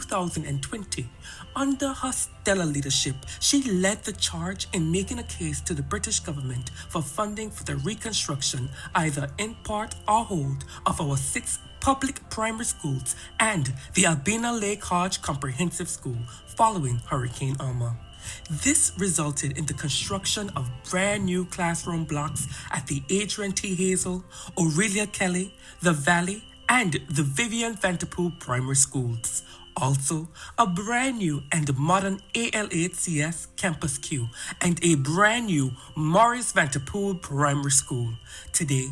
2020. Under her stellar leadership, she led the charge in making a case to the British government for funding for the reconstruction, either in part or whole, of our 6 public primary schools and the Albina Lake Hodge Comprehensive School following Hurricane Irma. This resulted in the construction of brand new classroom blocks at the Adrian T. Hazel, Aurelia Kelly, The Valley, and the Vivian Vanderpool Primary Schools. Also, a brand new and modern ALHCS Campus Q and a brand new Maurice Vanderpool Primary School. Today,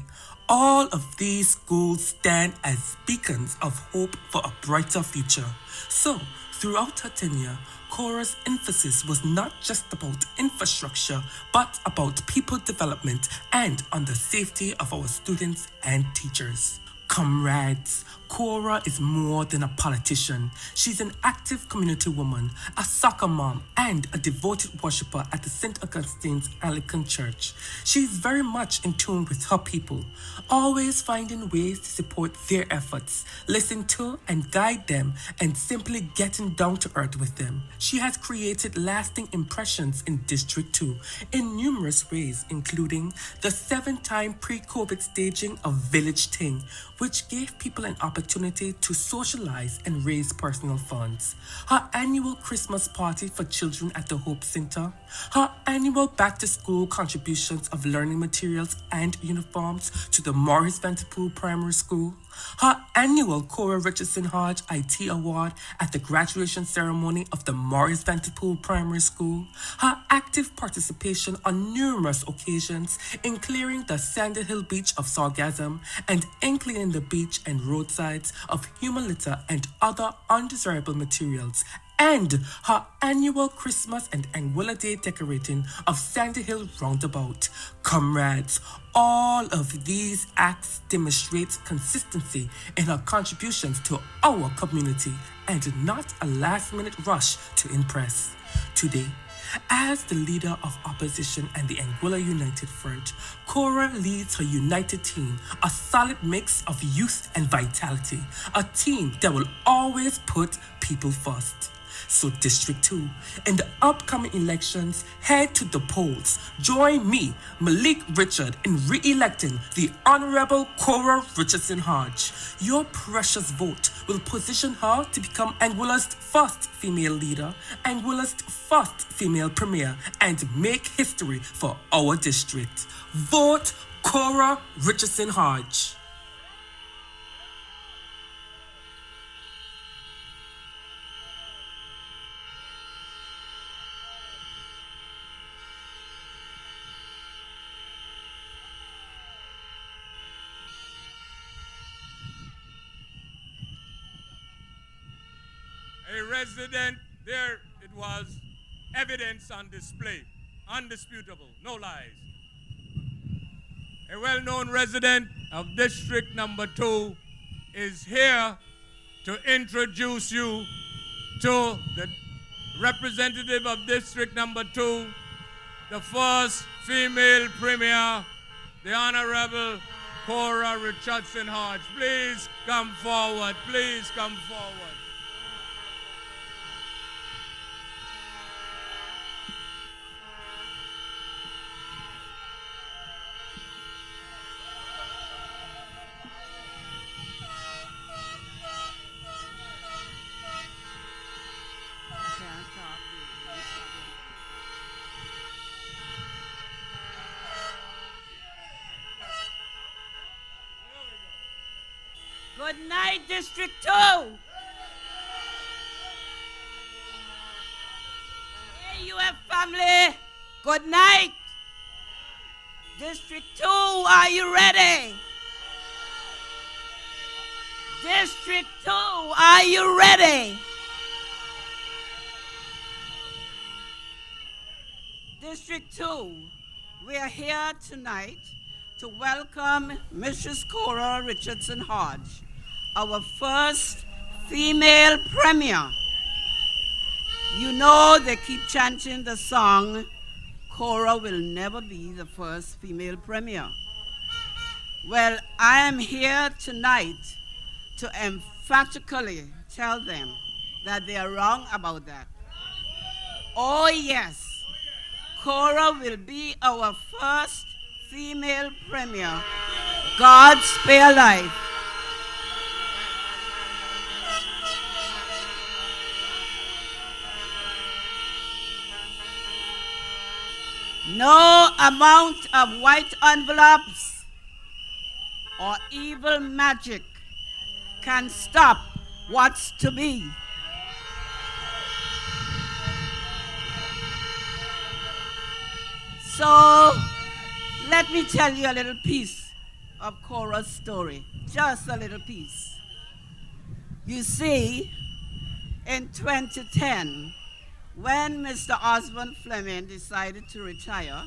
all of these schools stand as beacons of hope for a brighter future. So, throughout her tenure, Cora's emphasis was not just about infrastructure, but about people development and on the safety of our students and teachers. Comrades, Cora is more than a politician. She's an active community woman, a soccer mom, and a devoted worshiper at the St. Augustine's Anglican Church. She's very much in tune with her people, always finding ways to support their efforts, listen to and guide them, and simply getting down to earth with them. She has created lasting impressions in District 2 in numerous ways, including the 7-time pre-COVID staging of Village Ting, which gave people an opportunity to socialize and raise personal funds, her annual Christmas party for children at the Hope Center, her annual back-to-school contributions of learning materials and uniforms to the Maurice Vanderpool Primary School, her annual Cora Richardson Hodge IT Award at the graduation ceremony of the Maurice Vanderpool Primary School, her active participation on numerous occasions in clearing the Sandy Hill Beach of Sargassum and in cleaning the beach and roadsides of human litter and other undesirable materials, and her annual Christmas and Anguilla Day decorating of Sandy Hill Roundabout. Comrades, all of these acts demonstrate consistency in her contributions to our community and not a last-minute rush to impress. Today, as the leader of opposition and the Anguilla United Front, Cora leads her united team, a solid mix of youth and vitality, a team that will always put people first. So District 2, in the upcoming elections, head to the polls. Join me, Malik Richard, in re-electing the Honorable Cora Richardson Hodge. Your precious vote will position her to become Anguilla's first female leader, Anguilla's first female premier, and make history for our district. Vote Cora Richardson Hodge. A resident, there it was, evidence on display, undisputable, no lies. A well-known resident of District Number 2 is here to introduce you to the representative of District Number 2, the first female premier, the Honorable Cora Richardson Hodge. Please come forward, please come forward. Good night, District 2. AUF family, good night. District 2, are you ready? District 2, are you ready? District 2, we are here tonight to welcome Mrs. Cora Richardson Hodge, our first female premier. You know they keep chanting the song, Cora will never be the first female premier. Well, I am here tonight to emphatically tell them that they are wrong about that. Oh yes, Cora will be our first female premier. God spare life. No amount of white envelopes or evil magic can stop what's to be. So let me tell you a little piece of Cora's story, just a little piece. You see, in 2010, when Mr. Osborne Fleming decided to retire,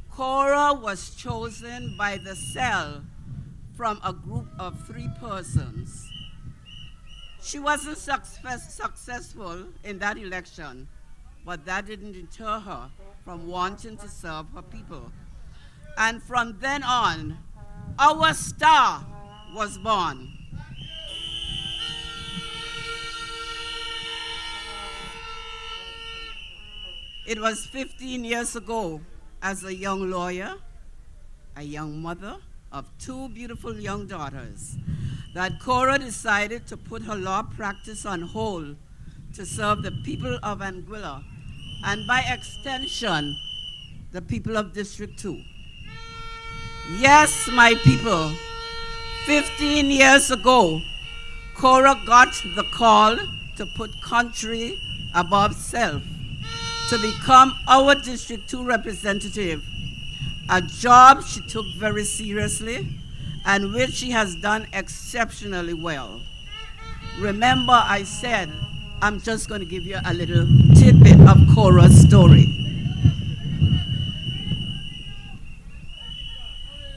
Cora was chosen by the cell from a group of 3 persons. She wasn't successful in that election, but that didn't deter her from wanting to serve her people. And from then on, our star was born. It was 15 years ago, as a young lawyer, a young mother of 2 beautiful young daughters, that Cora decided to put her law practice on hold to serve the people of Anguilla, and by extension, the people of District 2. Yes, my people, 15 years ago, Cora got the call to put country above self, to become our District 2 representative, a job she took very seriously and which she has done exceptionally well. Remember, I said, I'm just going to give you a little tidbit of Cora's story.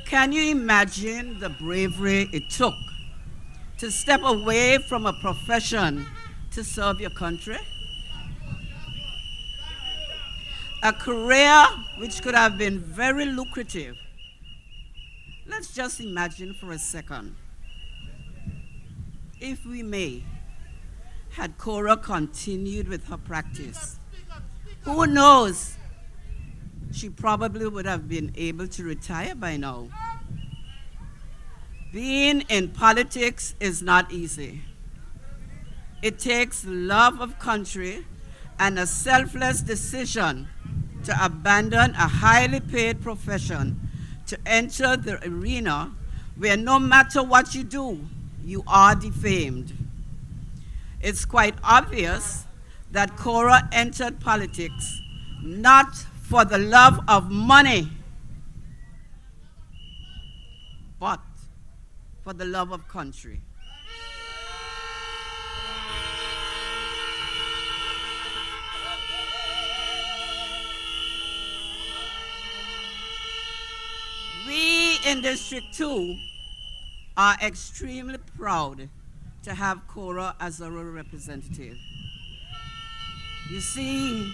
Can you imagine the bravery it took to step away from a profession to serve your country? A career which could have been very lucrative. Let's just imagine for a second, if we may, had Cora continued with her practice, who knows, she probably would have been able to retire by now. Being in politics is not easy. It takes love of country and a selfless decision to abandon a highly paid profession to enter the arena where no matter what you do, you are defamed. It's quite obvious that Cora entered politics not for the love of money, but for the love of country. We in District 2 are extremely proud to have Cora as our representative. You see,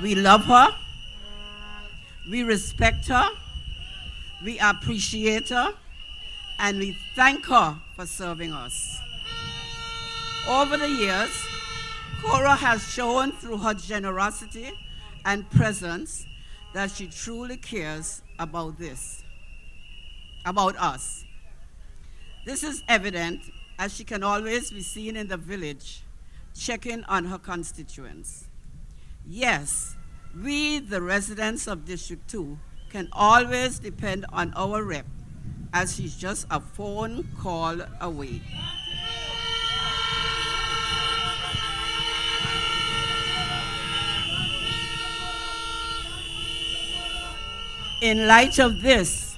we love her, we respect her, we appreciate her, and we thank her for serving us. Over the years, Cora has shown through her generosity and presence that she truly cares about us. This is evident as she can always be seen in the village checking on her constituents. Yes, we, the residents of District 2, can always depend on our rep, as she's just a phone call away. In light of this,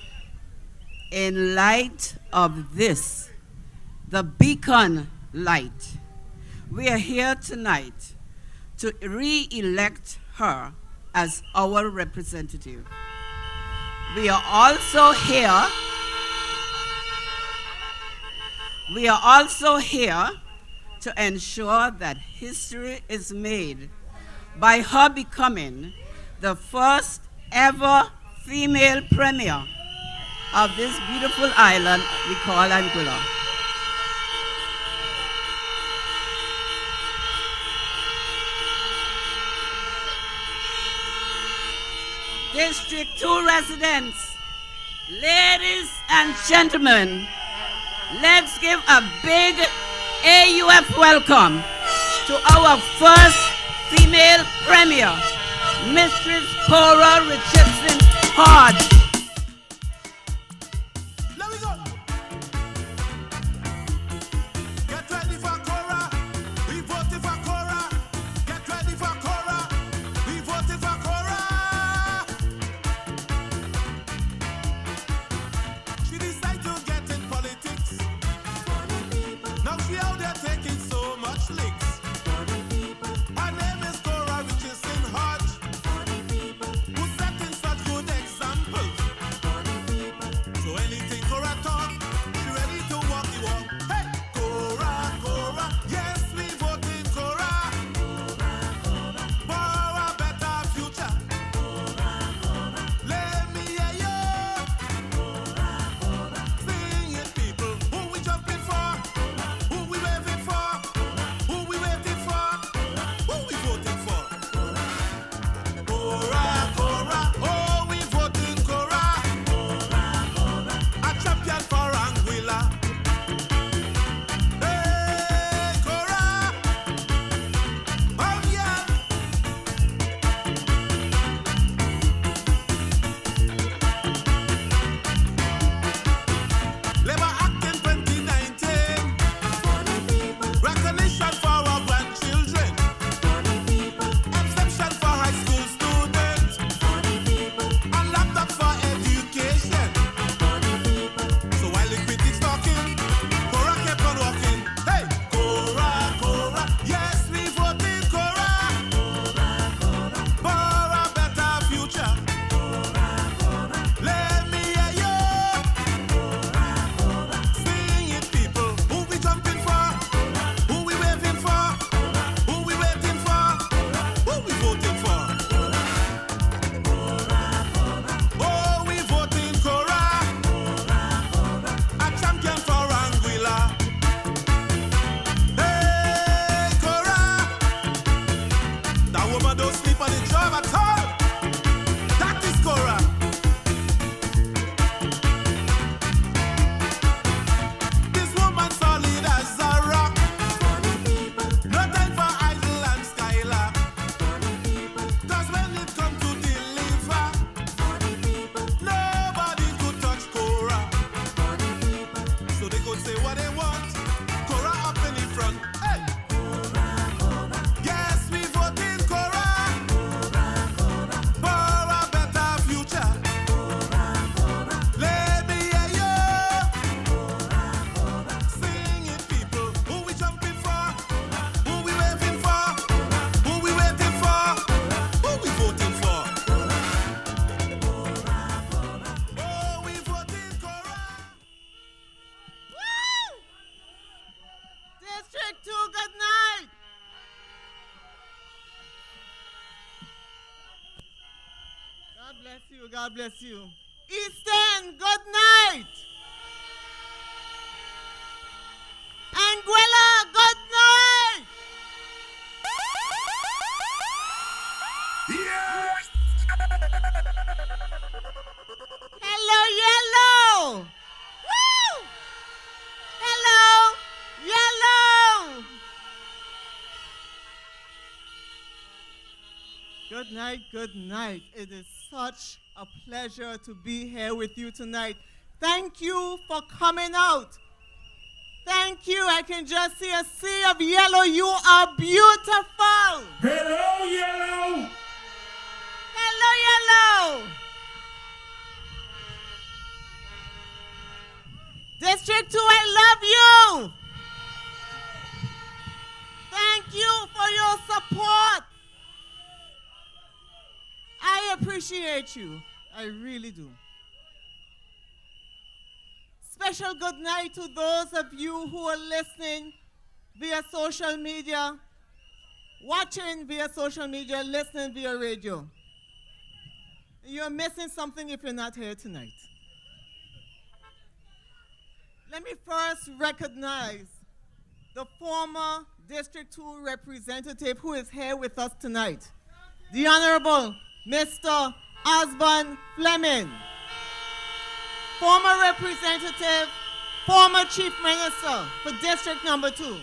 the beacon light, we are here tonight to re-elect her as our representative. We are also here to ensure that history is made by her becoming the first ever female premier of this beautiful island we call Anguilla. District 2 residents, ladies and gentlemen, let's give a big AUF welcome to our first female premier, Mistress Cora Richardson Hodge. Let me go. Get ready for Cora. We voted for Cora. Get ready for Cora. We voted for Cora. She decided to get in politics. Now she out there taking so much licks. Her name is Cora Richardson Hodge, who's setting such good examples. So anything Cora talk, she ready to walk the walk. Hey, Cora, Cora, yes we voting Cora. For a better future. Let me hear you. Sing it, people. Who we jumping for? Who we waving for? Who we waiting for? Who we voting for? Cora, Cora, oh we voting Cora. A champion for Anguilla. Hey, Cora. Oh yeah. Labour Act in 2019. Recognition for our grandchildren. Exemption for high school students. And laptop for education. So while the critics talking, Cora kept on walking. Hey, Cora, Cora, yes we voted Cora. For a better future. Let me hear you. Sing it, people. Who we jumping for? Who we waving for? Who we waiting for? Who we voting for? Oh, we voting Cora. A champion for Anguilla. Hey, Cora. That woman don't sleep on the job at all. That is Cora. This woman solid as a rock. No time for idle and skylark. Cause when it come to deliver, nobody could touch Cora. So they could say what they want. Cora up in the front. Hey! Yes, we voting Cora. For a better future. Let me hear you. Sing it, people. Who we jumping for? Who we waving for? Who we waiting for? Who we voting for? Oh, we voting Cora. District 2, good night. God bless you, God bless you. Eastern, good night. Anguilla, good night. Hello, yellow. Woo! Hello, yellow. Good night, good night. It is such a pleasure to be here with you tonight. Thank you for coming out. Thank you. I can just see a sea of yellow. You are beautiful. Hello, yellow. Hello, yellow. District 2, I love you. Thank you for your support. I appreciate you. I really do. Special good night to those of you who are listening via social media, watching via social media, listening via radio. You're missing something if you're not here tonight. Let me first recognize the former District 2 representative who is here with us tonight, the Honorable Mr. Osborne Fleming, former representative, former chief minister for District Number 2.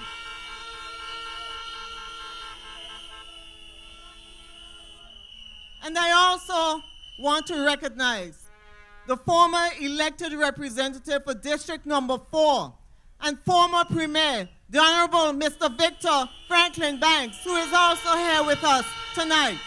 And I also want to recognize the former elected representative for District Number 4 and former Premier, the Honorable Mr. Victor Franklin Banks, who is also here with us tonight.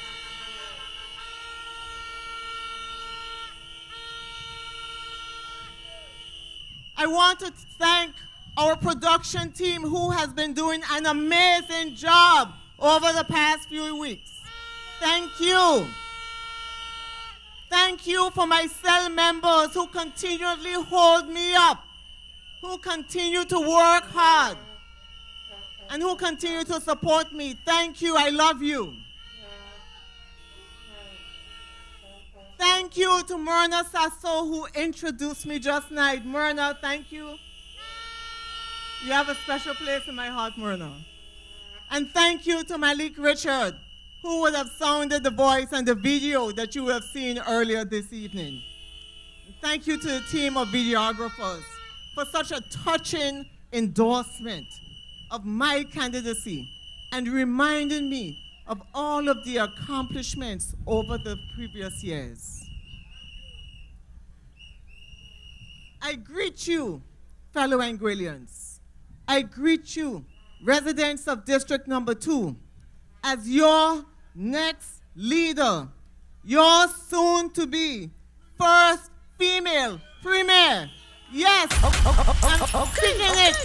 I want to thank our production team who has been doing an amazing job over the past few weeks. Thank you. Thank you for my cell members who continually hold me up, who continue to work hard, and who continue to support me. Thank you. I love you. Thank you to Myrna Sasso, who introduced me just now. Myrna, thank you. You have a special place in my heart, Myrna. And thank you to Malik Richard, who would have sounded the voice and the video that you have seen earlier this evening. And thank you to the team of videographers for such a touching endorsement of my candidacy and reminding me of all of the accomplishments over the previous years. I greet you, fellow Anguillians. I greet you, residents of District Number 2, as your next leader, your soon-to-be first female premier. Yes, I'm speaking it.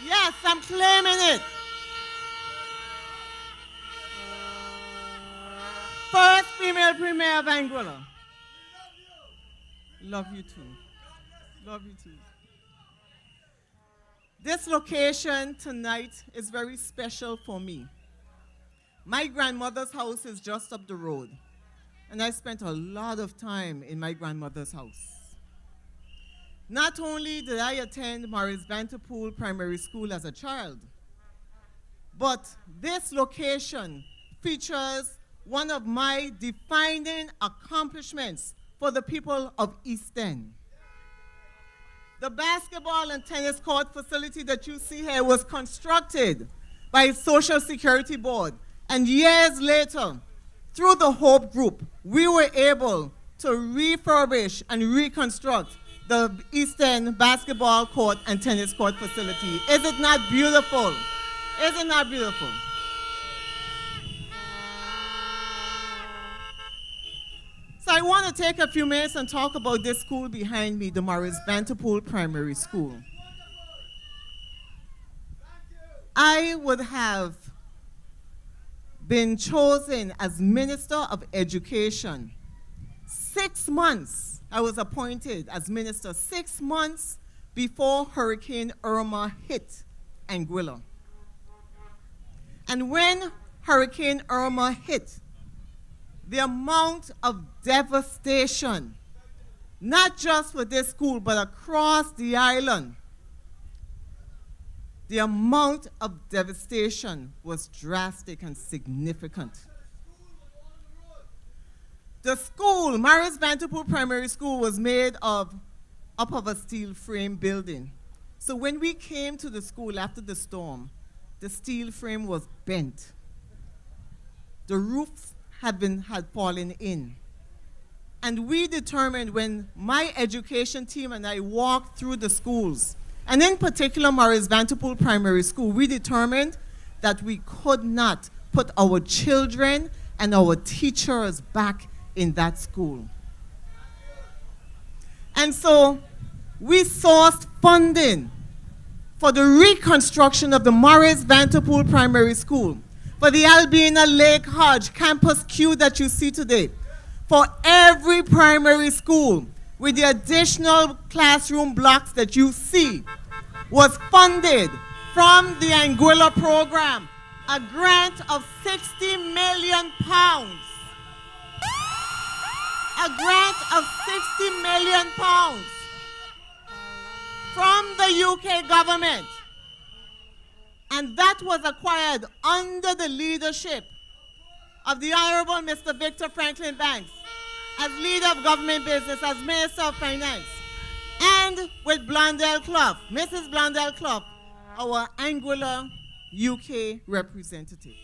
Yes, I'm claiming it. First female premier of Anguilla. Love you too. Love you too. This location tonight is very special for me. My grandmother's house is just up the road, and I spent a lot of time in my grandmother's house. Not only did I attend Maurice Vanterpool Primary School as a child, but this location features one of my defining accomplishments for the people of East End. The basketball and tennis court facility that you see here was constructed by Social Security Board, and years later, through the Hope Group, we were able to refurbish and reconstruct the East End basketball court and tennis court facility. Is it not beautiful? Is it not beautiful? So I want to take a few minutes and talk about this school behind me, the Maurice Vanterpool Primary School. I would have been chosen as Minister of Education 6 months. I was appointed as minister 6 months before Hurricane Irma hit Anguilla. And when Hurricane Irma hit, the amount of devastation, not just for this school, but across the island, the amount of devastation was drastic and significant. The school, Maurice Vanterpool Primary School, was made up of a steel frame building. So when we came to the school after the storm, the steel frame was bent. The roof had fallen in. And we determined, when my education team and I walked through the schools, and in particular Maurice Vanterpool Primary School, we determined that we could not put our children and our teachers back in that school. And so we sourced funding for the reconstruction of the Maurice Vanterpool Primary School, for the Albina Lake Hodge Campus Q that you see today, for every primary school with the additional classroom blocks that you see, was funded from the Anguilla program, a grant of £60 million. A grant of £60 million from the UK government. And that was acquired under the leadership of the Honorable Mr. Victor Franklin Banks. as leader of government business, as Minister of Finance, and with Blondell Clough, Mrs. Blondell Clough, our Anguilla UK representative.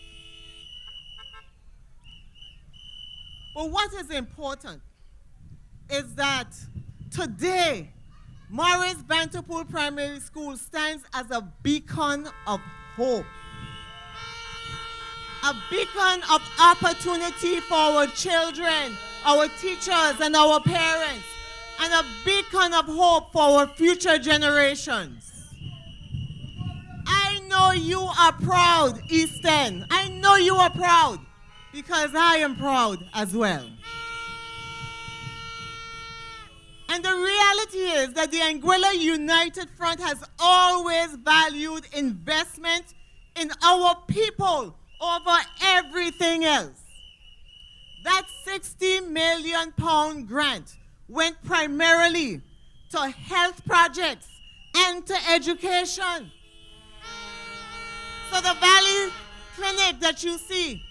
But what is important is that today, Morris Vanterpool Primary School stands as a beacon of hope, a beacon of opportunity for our children, our teachers, and our parents, and a beacon of hope for our future generations. I know you are proud, East End. I know you are proud because I am proud as well. And the reality is that the Anguilla United Front has always valued investment in our people over everything else. That £60 million grant went primarily to health projects and to education. So the Valley Clinic that you see,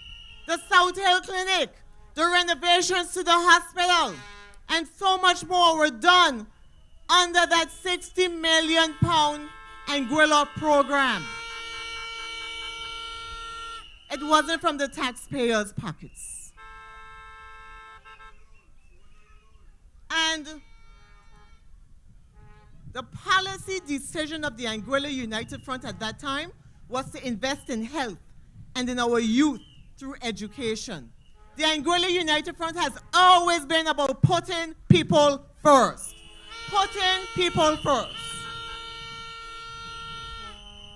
the South Hill Clinic, the renovations to the hospital, and so much more were done under that £60 million Anguilla program. It wasn't from the taxpayers' pockets. And the policy decision of the Anguilla United Front at that time was to invest in health and in our youth through education. The Anguilla United Front has always been about putting people first. Putting people first.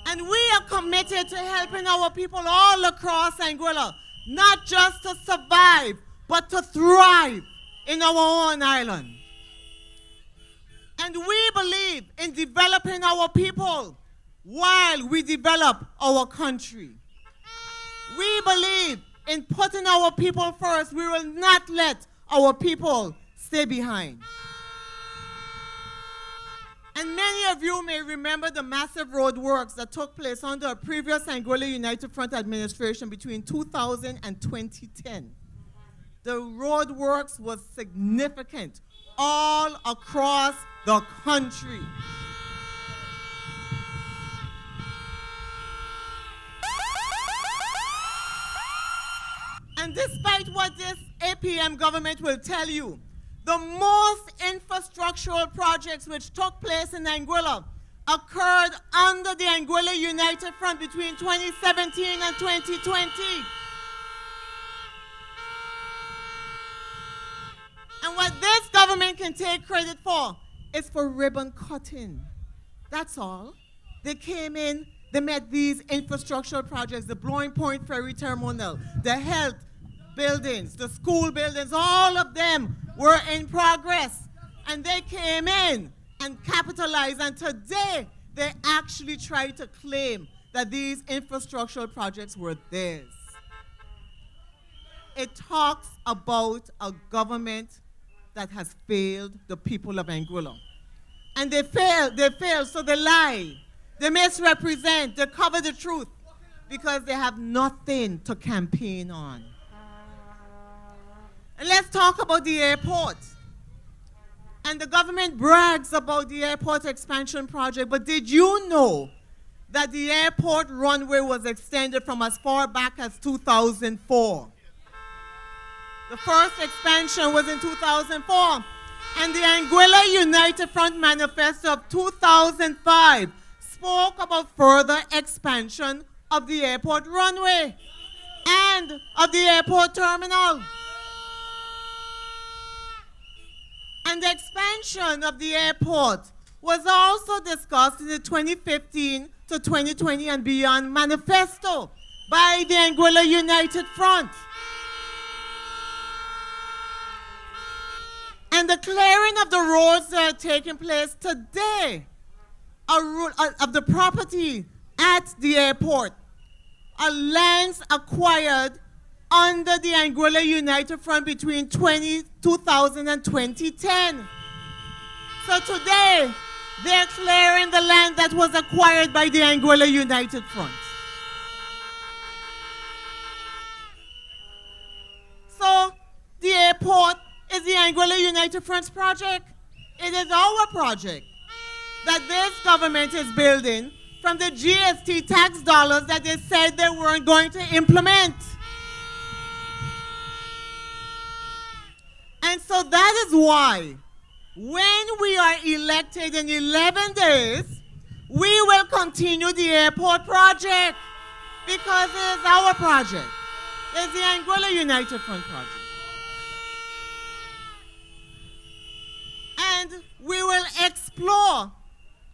And we are committed to helping our people all across Anguilla, not just to survive, but to thrive in our own island. And we believe in developing our people while we develop our country. We believe in putting our people first. We will not let our people stay behind. And many of you may remember the massive road works that took place under a previous Anguilla United Front administration between 2000 and 2010. The road works was significant all across the country. And despite what this APM government will tell you, the most infrastructural projects which took place in Anguilla occurred under the Anguilla United Front between 2017 and 2020. And what this government can take credit for is for ribbon cutting. That's all. They came in, they met these infrastructural projects, the Blowing Point Ferry Terminal, the health buildings, the school buildings, all of them were in progress. And they came in and capitalized. And today, they actually try to claim that these infrastructural projects were theirs. It talks about a government that has failed the people of Anguilla. And they fail, so they lie. They misrepresent, they cover the truth because they have nothing to campaign on. And let's talk about the airport. And the government brags about the airport expansion project, but did you know that the airport runway was extended from as far back as 2004? The first expansion was in 2004. And the Anguilla United Front Manifesto of 2005 spoke about further expansion of the airport runway and of the airport terminal. And the expansion of the airport was also discussed in the 2015 to 2020 and beyond manifesto by the Anguilla United Front. And the clearing of the roads that are taking place today of the property at the airport are lands acquired under the Anguilla United Front between 2000 and 2010. So today, they're clearing the land that was acquired by the Anguilla United Front. So the airport is the Anguilla United Front's project. It is our project that this government is building from the GST tax dollars that they said they weren't going to implement. And so that is why when we are elected in 11 days, we will continue the airport project because it is our project. It's the Anguilla United Front project. And we will explore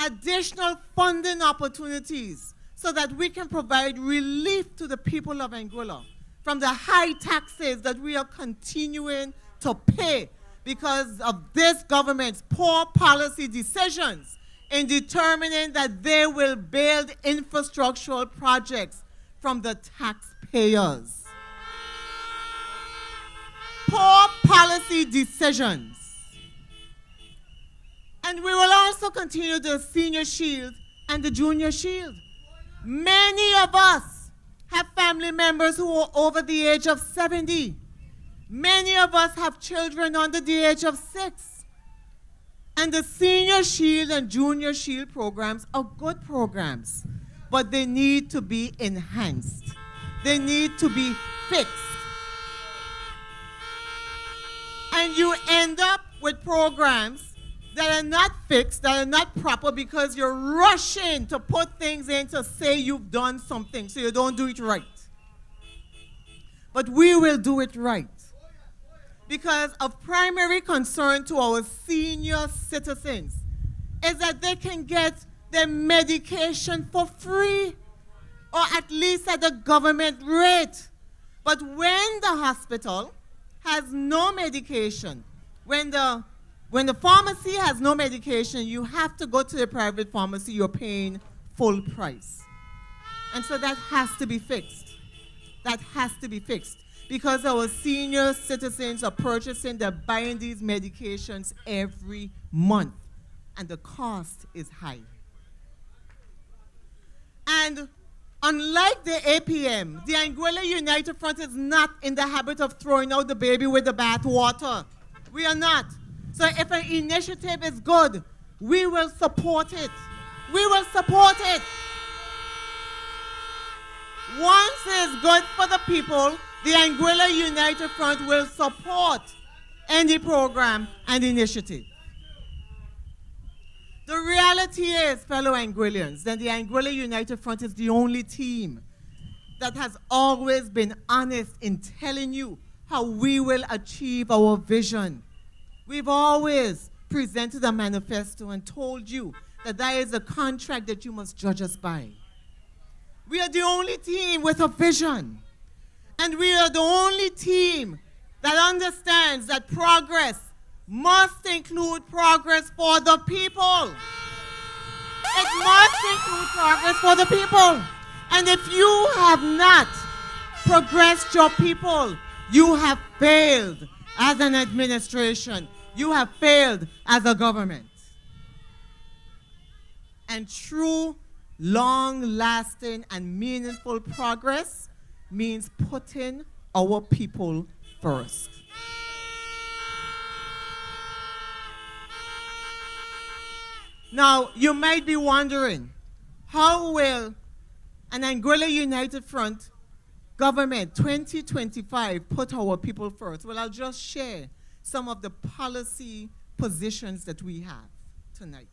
additional funding opportunities so that we can provide relief to the people of Anguilla from the high taxes that we are continuing to pay because of this government's poor policy decisions in determining that they will build infrastructural projects from the taxpayers. Poor policy decisions. And we will also continue the Senior Shield and the Junior Shield. Many of us have family members who are over the age of 70. Many of us have children under the age of 6. And the Senior Shield and Junior Shield programs are good programs, but they need to be enhanced. They need to be fixed. And you end up with programs that are not fixed, that are not proper because you're rushing to put things in to say you've done something, so you don't do it right. But we will do it right. Because of primary concern to our senior citizens is that they can get their medication for free or at least at the government rate. But when the hospital has no medication, when the pharmacy has no medication, you have to go to the private pharmacy, you're paying full price. And so that has to be fixed. That has to be fixed. Because our senior citizens are purchasing, they're buying these medications every month. And the cost is high. And unlike the APM, the Anguilla United Front is not in the habit of throwing out the baby with the bathwater. We are not. So if an initiative is good, we will support it. We will support it. Once it's good for the people, the Anguilla United Front will support any program and initiative. The reality is, fellow Anguillians, that the Anguilla United Front is the only team that has always been honest in telling you how we will achieve our vision. We've always presented a manifesto and told you that that is a contract that you must judge us by. We are the only team with a vision. And we are the only team that understands that progress must include progress for the people. It must include progress for the people. And if you have not progressed your people, you have failed as an administration. You have failed as a government. And true, long-lasting, and meaningful progress means putting our people first. Now, you might be wondering, how will an Anguilla United Front government 2025 put our people first? Well, I'll just share some of the policy positions that we have tonight.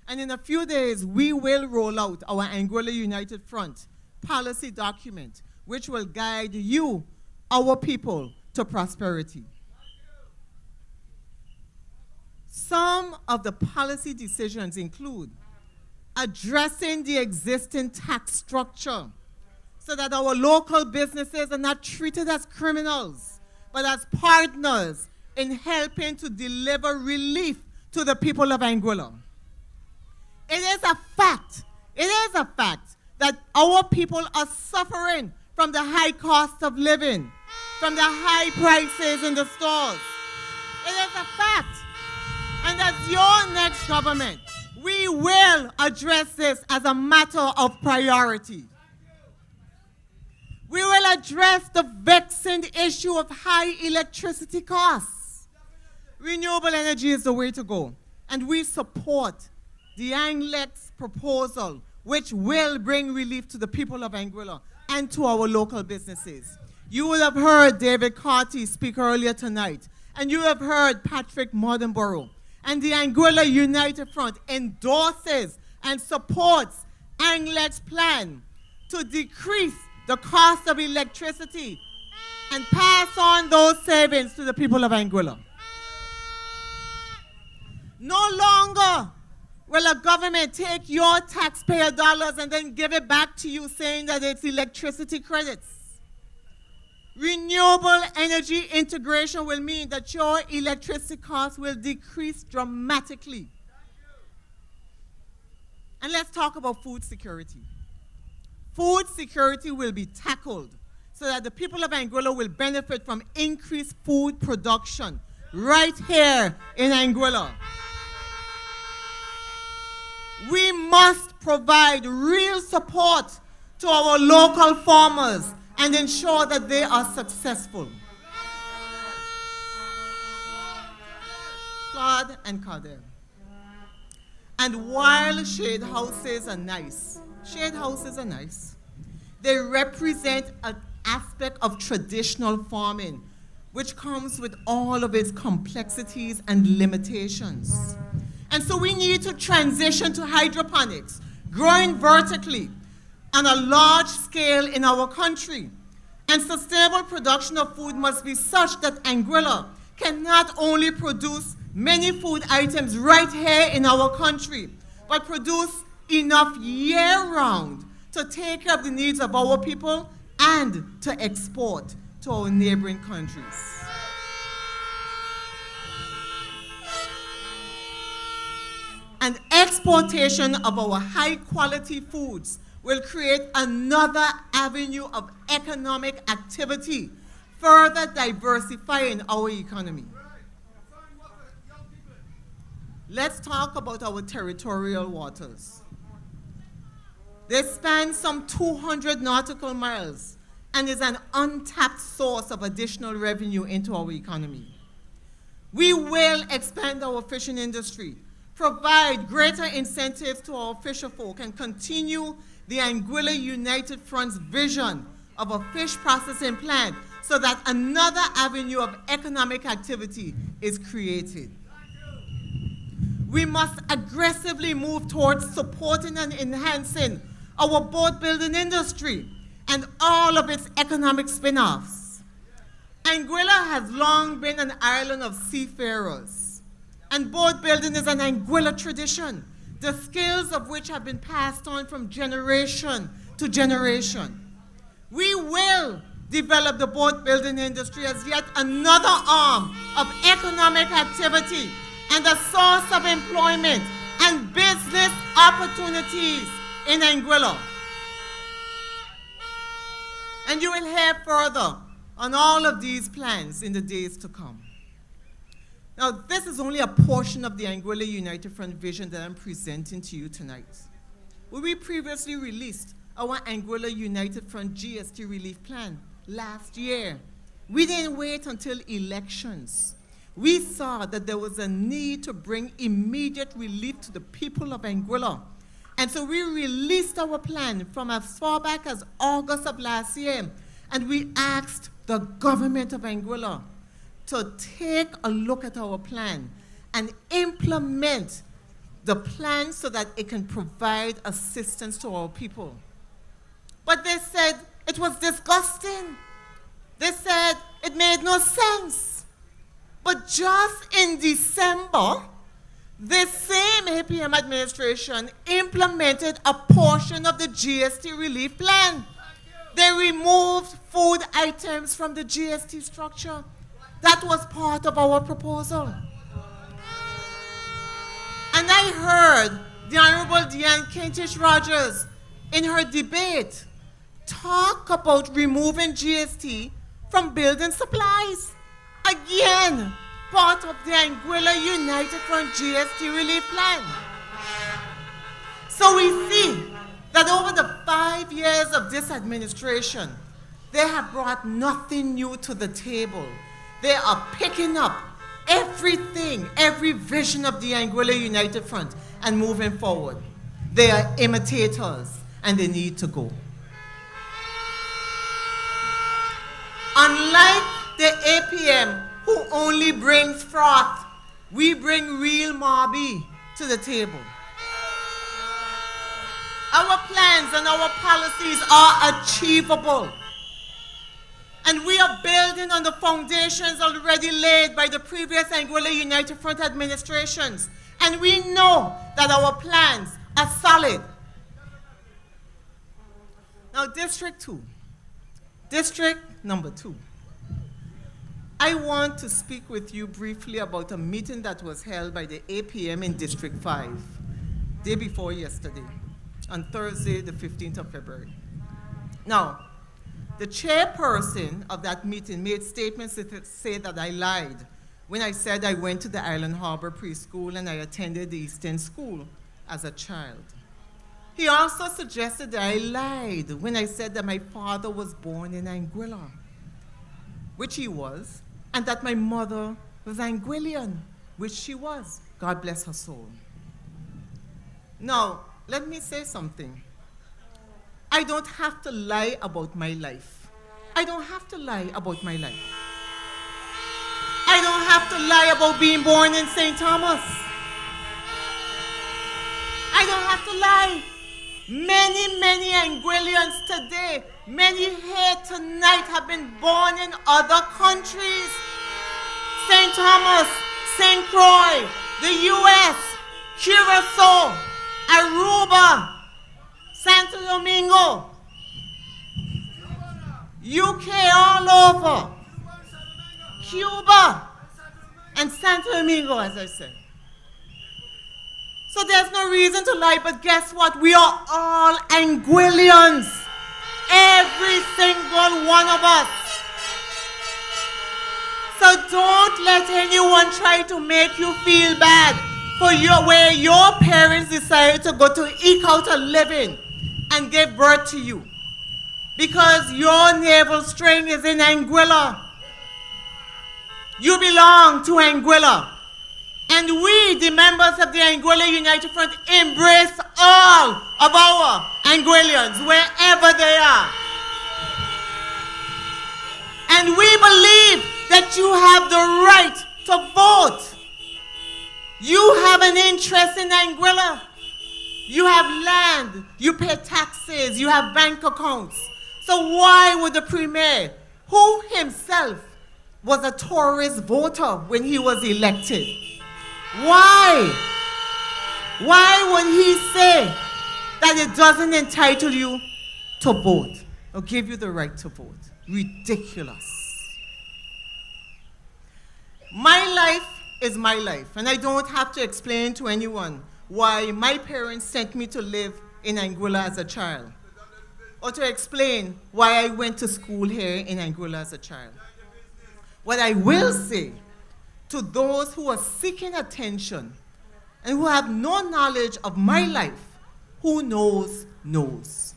And in a few days, we will roll out our Anguilla United Front policy document, which will guide you, our people, to prosperity. Some of the policy decisions include addressing the existing tax structure so that our local businesses are not treated as criminals, but as partners in helping to deliver relief to the people of Anguilla. It is a fact that our people are suffering from the high cost of living, from the high prices in the stores. It is a fact. And as your next government, we will address this as a matter of priority. We will address the vexing issue of high electricity costs. Renewable energy is the way to go. And we support the ANGLEX proposal, which will bring relief to the people of Anguilla and to our local businesses. You will have heard David Carty speak earlier tonight, and you have heard Patrick Mordenborough. And the Anguilla United Front endorses and supports ANGLEX's plan to decrease the cost of electricity and pass on those savings to the people of Anguilla. No longer will a government take your taxpayer dollars and then give it back to you saying that it's electricity credits. Renewable energy integration will mean that your electricity costs will decrease dramatically. And let's talk about food security. Food security will be tackled so that the people of Anguilla will benefit from increased food production right here in Anguilla. We must provide real support to our local farmers and ensure that they are successful. Claude and Cardell. And while shade houses are nice, they represent an aspect of traditional farming, which comes with all of its complexities and limitations. And so we need to transition to hydroponics, growing vertically on a large scale in our country. And sustainable production of food must be such that Anguilla can not only produce many food items right here in our country, but produce enough year-round to take care of the needs of our people and to export to our neighboring countries. And exportation of our high-quality foods will create another avenue of economic activity, further diversifying our economy. Let's talk about our territorial waters. They span some 200 nautical miles and is an untapped source of additional revenue into our economy. We will expand our fishing industry, provide greater incentives to our fisherfolk, and continue the Anguilla United Front's vision of a fish processing plant so that another avenue of economic activity is created. We must aggressively move towards supporting and enhancing our boat building industry and all of its economic spin-offs. Anguilla has long been an island of seafarers, and boat building is an Anguilla tradition, the skills of which have been passed on from generation to generation. We will develop the boat building industry as yet another arm of economic activity and a source of employment and business opportunities in Anguilla. And you will hear further on all of these plans in the days to come. Now, this is only a portion of the Anguilla United Front vision that I'm presenting to you tonight. When we previously released our Anguilla United Front GST relief plan last year, we didn't wait until elections. We saw that there was a need to bring immediate relief to the people of Anguilla. And so we released our plan from as far back as August of last year, and we asked the government of Anguilla to take a look at our plan and implement the plan so that it can provide assistance to our people. But they said it was disgusting. They said it made no sense. But just in December, this same APM administration implemented a portion of the GST relief plan. They removed food items from the GST structure. That was part of our proposal. And I heard the Honorable Deanne Kentish-Rogers in her debate talk about removing GST from building supplies. Again, part of the Anguilla United Front GST relief plan. So we see that over the 5 years of this administration, they have brought nothing new to the table. They are picking up everything, every vision of the Anguilla United Front and moving forward. They are imitators and they need to go. Unlike the APM, who only brings froth, we bring real Marby to the table. Our plans and our policies are achievable. And we are building on the foundations already laid by the previous Anguilla United Front administrations. And we know that our plans are solid. Now, District 2. District number 2. I want to speak with you briefly about a meeting that was held by the APM in District 5, day before yesterday, on Thursday, the 15th of February. Now, the chairperson of that meeting made statements that say that I lied when I said I went to the Island Harbor preschool and I attended the Eastern School as a child. He also suggested that I lied when I said that my father was born in Anguilla, which he was, and that my mother was Anguillian, which she was. God bless her soul. Now, let me say something. I don't have to lie about my life. I don't have to lie about my life. I don't have to lie about being born in St. Thomas. I don't have to lie. Many Anguillians today, many here tonight have been born in other countries. St. Thomas, St. Croix, the US, Curacao, Aruba, Santo Domingo, UK all over, Cuba, and Santo Domingo, as I said. So there's no reason to lie, but guess what? We are all Anguillians. Every single one of us. So don't let anyone try to make you feel bad for where your parents decided to go to eke out a living and give birth to you. Because your navel string is in Anguilla. You belong to Anguilla. And we, the members of the Anguilla United Front, embrace all of our Anguillians, wherever they are. And we believe that you have the right to vote. You have an interest in Anguilla. You have land, you pay taxes, you have bank accounts. So why would the Premier, who himself was a tourist voter when he was elected, why would he say that it doesn't entitle you to vote or give you the right to vote? Ridiculous. My life is my life, and I don't have to explain to anyone why my parents sent me to live in Anguilla as a child, or to explain why I went to school here in Anguilla as a child. What I will say to those who are seeking attention and who have no knowledge of my life, who knows, knows.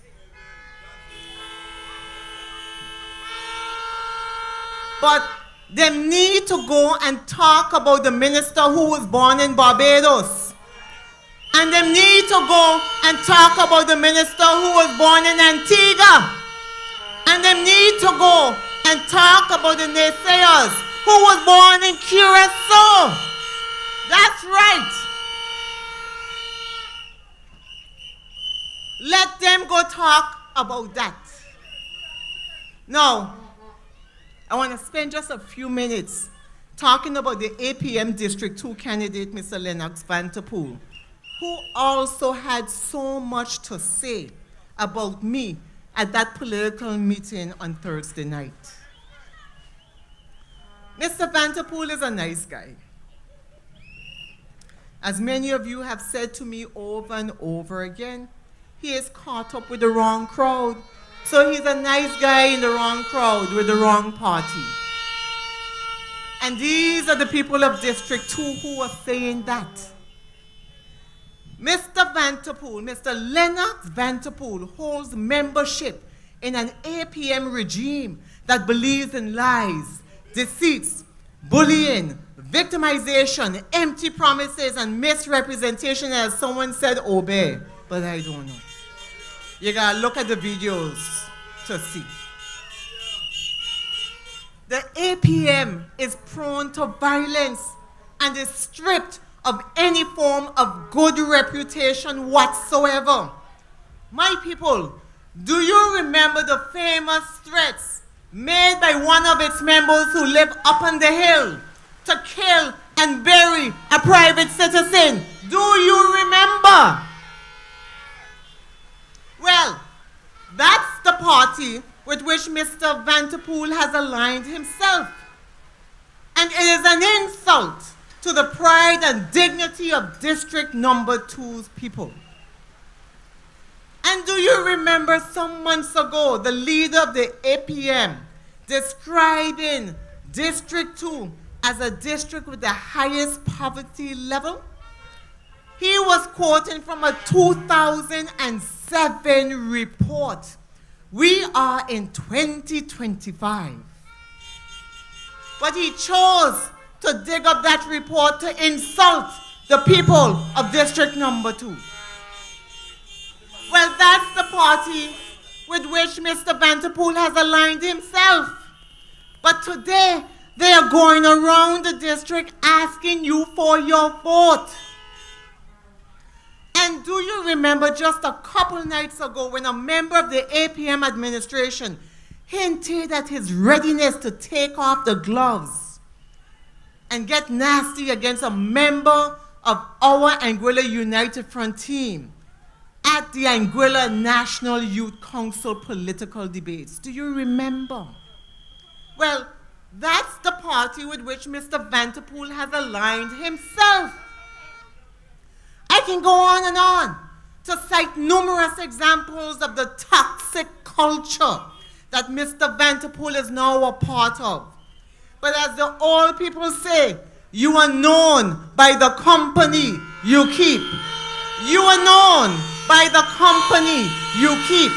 But they need to go and talk about the minister who was born in Barbados. And they need to go and talk about the minister who was born in Antigua. And they need to go and talk about the naysayers who was born in Curacao. That's right. Let them go talk about that. Now, I want to spend just a few minutes talking about the APM District 2 candidate, Mr. Lennox Vanterpool, who also had so much to say about me at that political meeting on Thursday night. Mr. Vanterpool is a nice guy. As many of you have said to me over and over again, he is caught up with the wrong crowd. So he's a nice guy in the wrong crowd with the wrong party. And these are the people of District 2 who are saying that. Mr. Vanterpool, Mr. Lennox Vanterpool, holds membership in an APM regime that believes in lies, deceits, bullying, victimization, empty promises, and misrepresentation, as someone said, obey. But I don't know. You gotta look at the videos to see. The APM is prone to violence and is stripped of any form of good reputation whatsoever. My people, do you remember the famous threats made by one of its members who live up on the hill to kill and bury a private citizen? Do you remember? Well, that's the party with which Mr. Vanterpool has aligned himself. And it is an insult to the pride and dignity of District Number 2's people. And do you remember some months ago, the leader of the APM describing District 2 as a district with the highest poverty level? He was quoting from a 2007 report. We are in 2025. But he chose to dig up that report to insult the people of District Number 2. Well, that's the party with which Mr. Vanterpool has aligned himself. But today, they are going around the district asking you for your vote. And do you remember just a couple nights ago when a member of the APM administration hinted at his readiness to take off the gloves and get nasty against a member of our Anguilla United Front team at the Anguilla National Youth Council political debates? Do you remember? Well, that's the party with which Mr. Vanterpool has aligned himself. I can go on to cite numerous examples of the toxic culture that Mr. Vanterpool is now a part of. But as the old people say, you are known by the company you keep. You are known by the company you keep.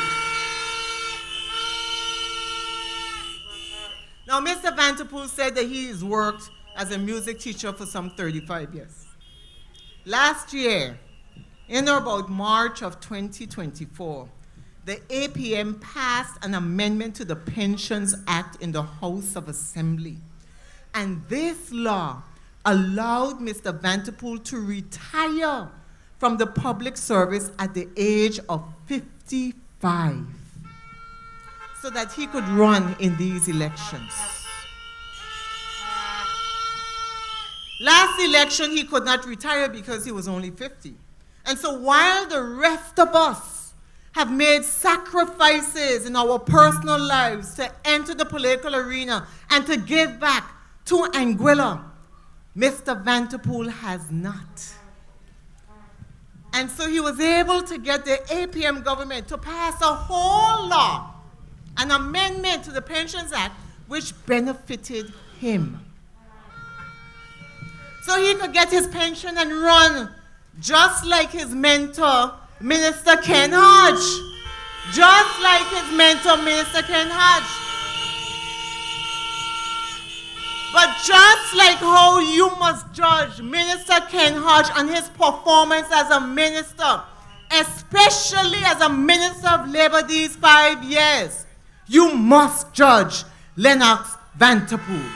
Now, Mr. Vanterpool said that he has worked as a music teacher for some 35 years. Last year, in about March of 2024, the APM passed an amendment to the Pensions Act in the House of Assembly. And this law allowed Mr. Vanterpool to retire from the public service at the age of 55 so that he could run in these elections. Last election, he could not retire because he was only 50. And so while the rest of us have made sacrifices in our personal lives to enter the political arena and to give back to Anguilla, Mr. Vanterpool has not. And so he was able to get the APM government to pass a whole law, an amendment to the Pensions Act, which benefited him. So he could get his pension and run just like his mentor, Minister Ken Hodge. Just like his mentor, Minister Ken Hodge. But just like how you must judge Minister Ken Hodge on his performance as a minister, especially as a minister of labor these 5 years, you must judge Lennox Vanterpool.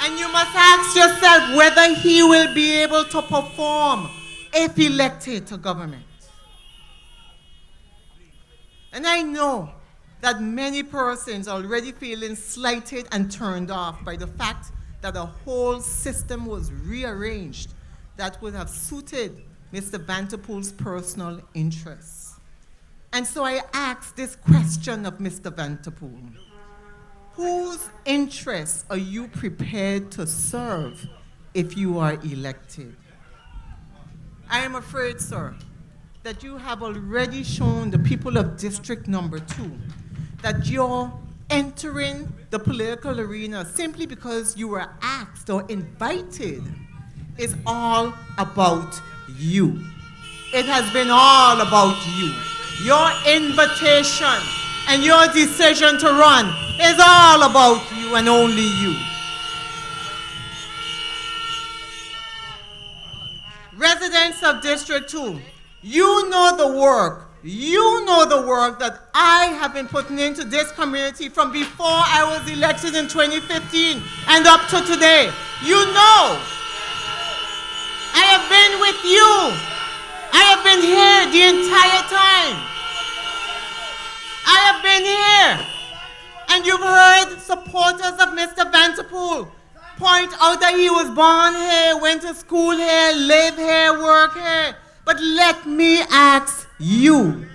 And you must ask yourself whether he will be able to perform if elected to government. And I know that many persons are already feeling slighted and turned off by the fact that the whole system was rearranged that would have suited Mr. Vanterpool's personal interests. And so I ask this question of Mr. Vanterpool. Whose interests are you prepared to serve if you are elected? I am afraid, sir, that you have already shown the people of District Number 2 that you're entering the political arena simply because you were asked or invited is all about you. It has been all about you. Your invitation and your decision to run is all about you and only you. Residents of District 2, you know the work that I have been putting into this community from before I was elected in 2015 and up to today. You know, I have been with you. I have been here the entire time. I have been here. And you've heard supporters of Mr. Vanterpool point out that he was born here, went to school here, live here, work here. But let me ask you,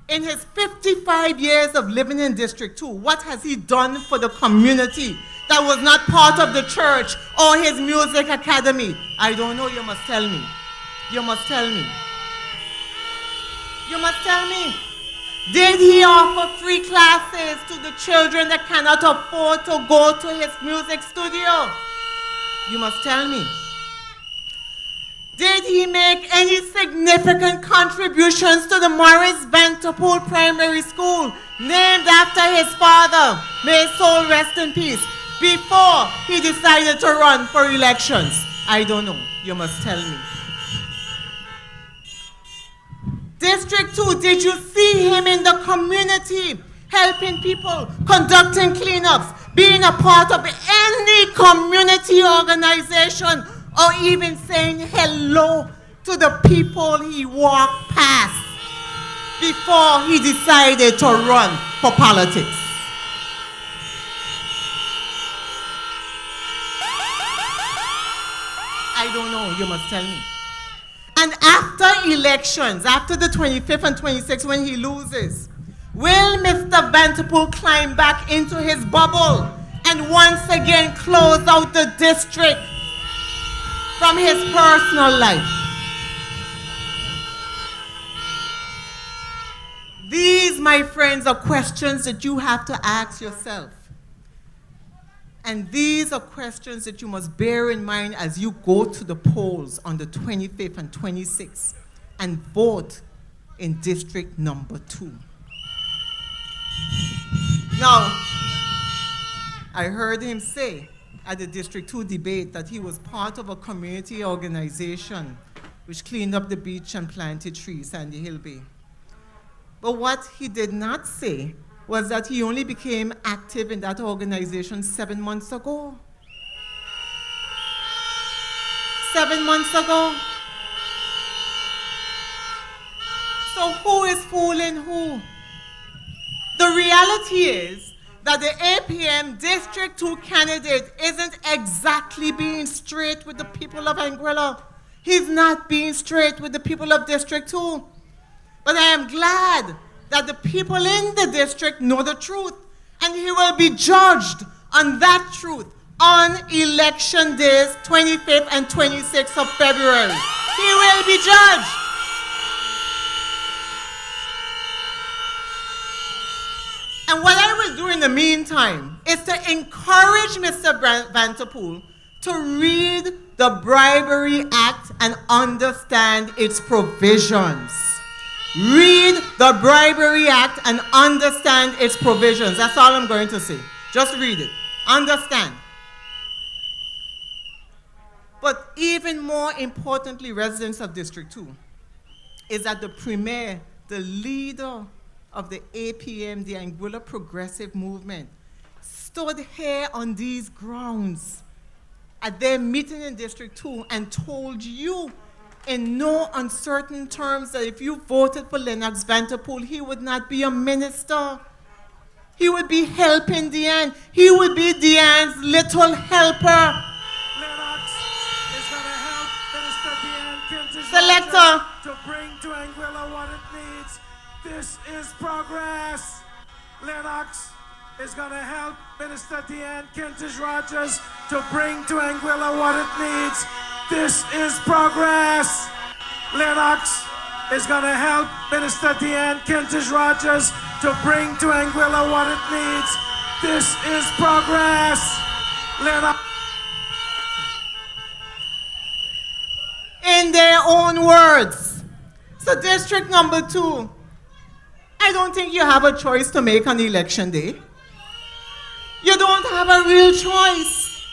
in his 55 years of living in District 2, what has he done for the community that was not part of the church or his music academy? I don't know, you must tell me. You must tell me. You must tell me. Did he offer free classes to the children that cannot afford to go to his music studio? You must tell me. Did he make any significant contributions to the Morris Vanterpool Primary School, named after his father, may his soul rest in peace, before he decided to run for elections? I don't know. You must tell me. District 2, did you see him in the community, helping people, conducting cleanups, being a part of any community organization, or even saying hello to the people he walked past before he decided to run for politics? I don't know, you must tell me. And after elections, after the 25th and 26th, when he loses, will Mr. Vanterpool climb back into his bubble and once again close out the district from his personal life? These, my friends, are questions that you have to ask yourself. And these are questions that you must bear in mind as you go to the polls on the 25th and 26th and vote in District number 2. Now, I heard him say at the District 2 debate that he was part of a community organization which cleaned up the beach and planted trees, Sandy Hill Bay. But what he did not say was that he only became active in that organization 7 months ago. 7 months ago. So who is fooling who? The reality is that the APM District 2 candidate isn't exactly being straight with the people of Anguilla. He's not being straight with the people of District 2. But I am glad that the people in the district know the truth, and he will be judged on that truth on election days, 25th and 26th of February. He will be judged. And what I will do in the meantime is to encourage Mr. Vanterpool to read the Bribery Act and understand its provisions. Read the Bribery Act and understand its provisions. That's all I'm going to say. Just read it. Understand. But even more importantly, residents of District 2, is that the premier, the leader of the APM, the Anguilla Progressive Movement, stood here on these grounds at their meeting in District 2 and told you in no uncertain terms that if you voted for Lennox Vanterpool, he would not be a minister. He would be helping Deanne. He would be Deanne's little helper. Lennox is going to help Minister Deanne Kentish Selector. to bring to Anguilla what it needs. This is progress. Lennox is going to help Minister Deanne Kentish Rogers to bring to Anguilla what it needs. This is progress. Lennox is going to help Minister Deanne Kentish Rogers to bring to Anguilla what it needs. This is progress. Lennox. In their own words. So district number 2, I don't think you have a choice to make on election day. You don't have a real choice.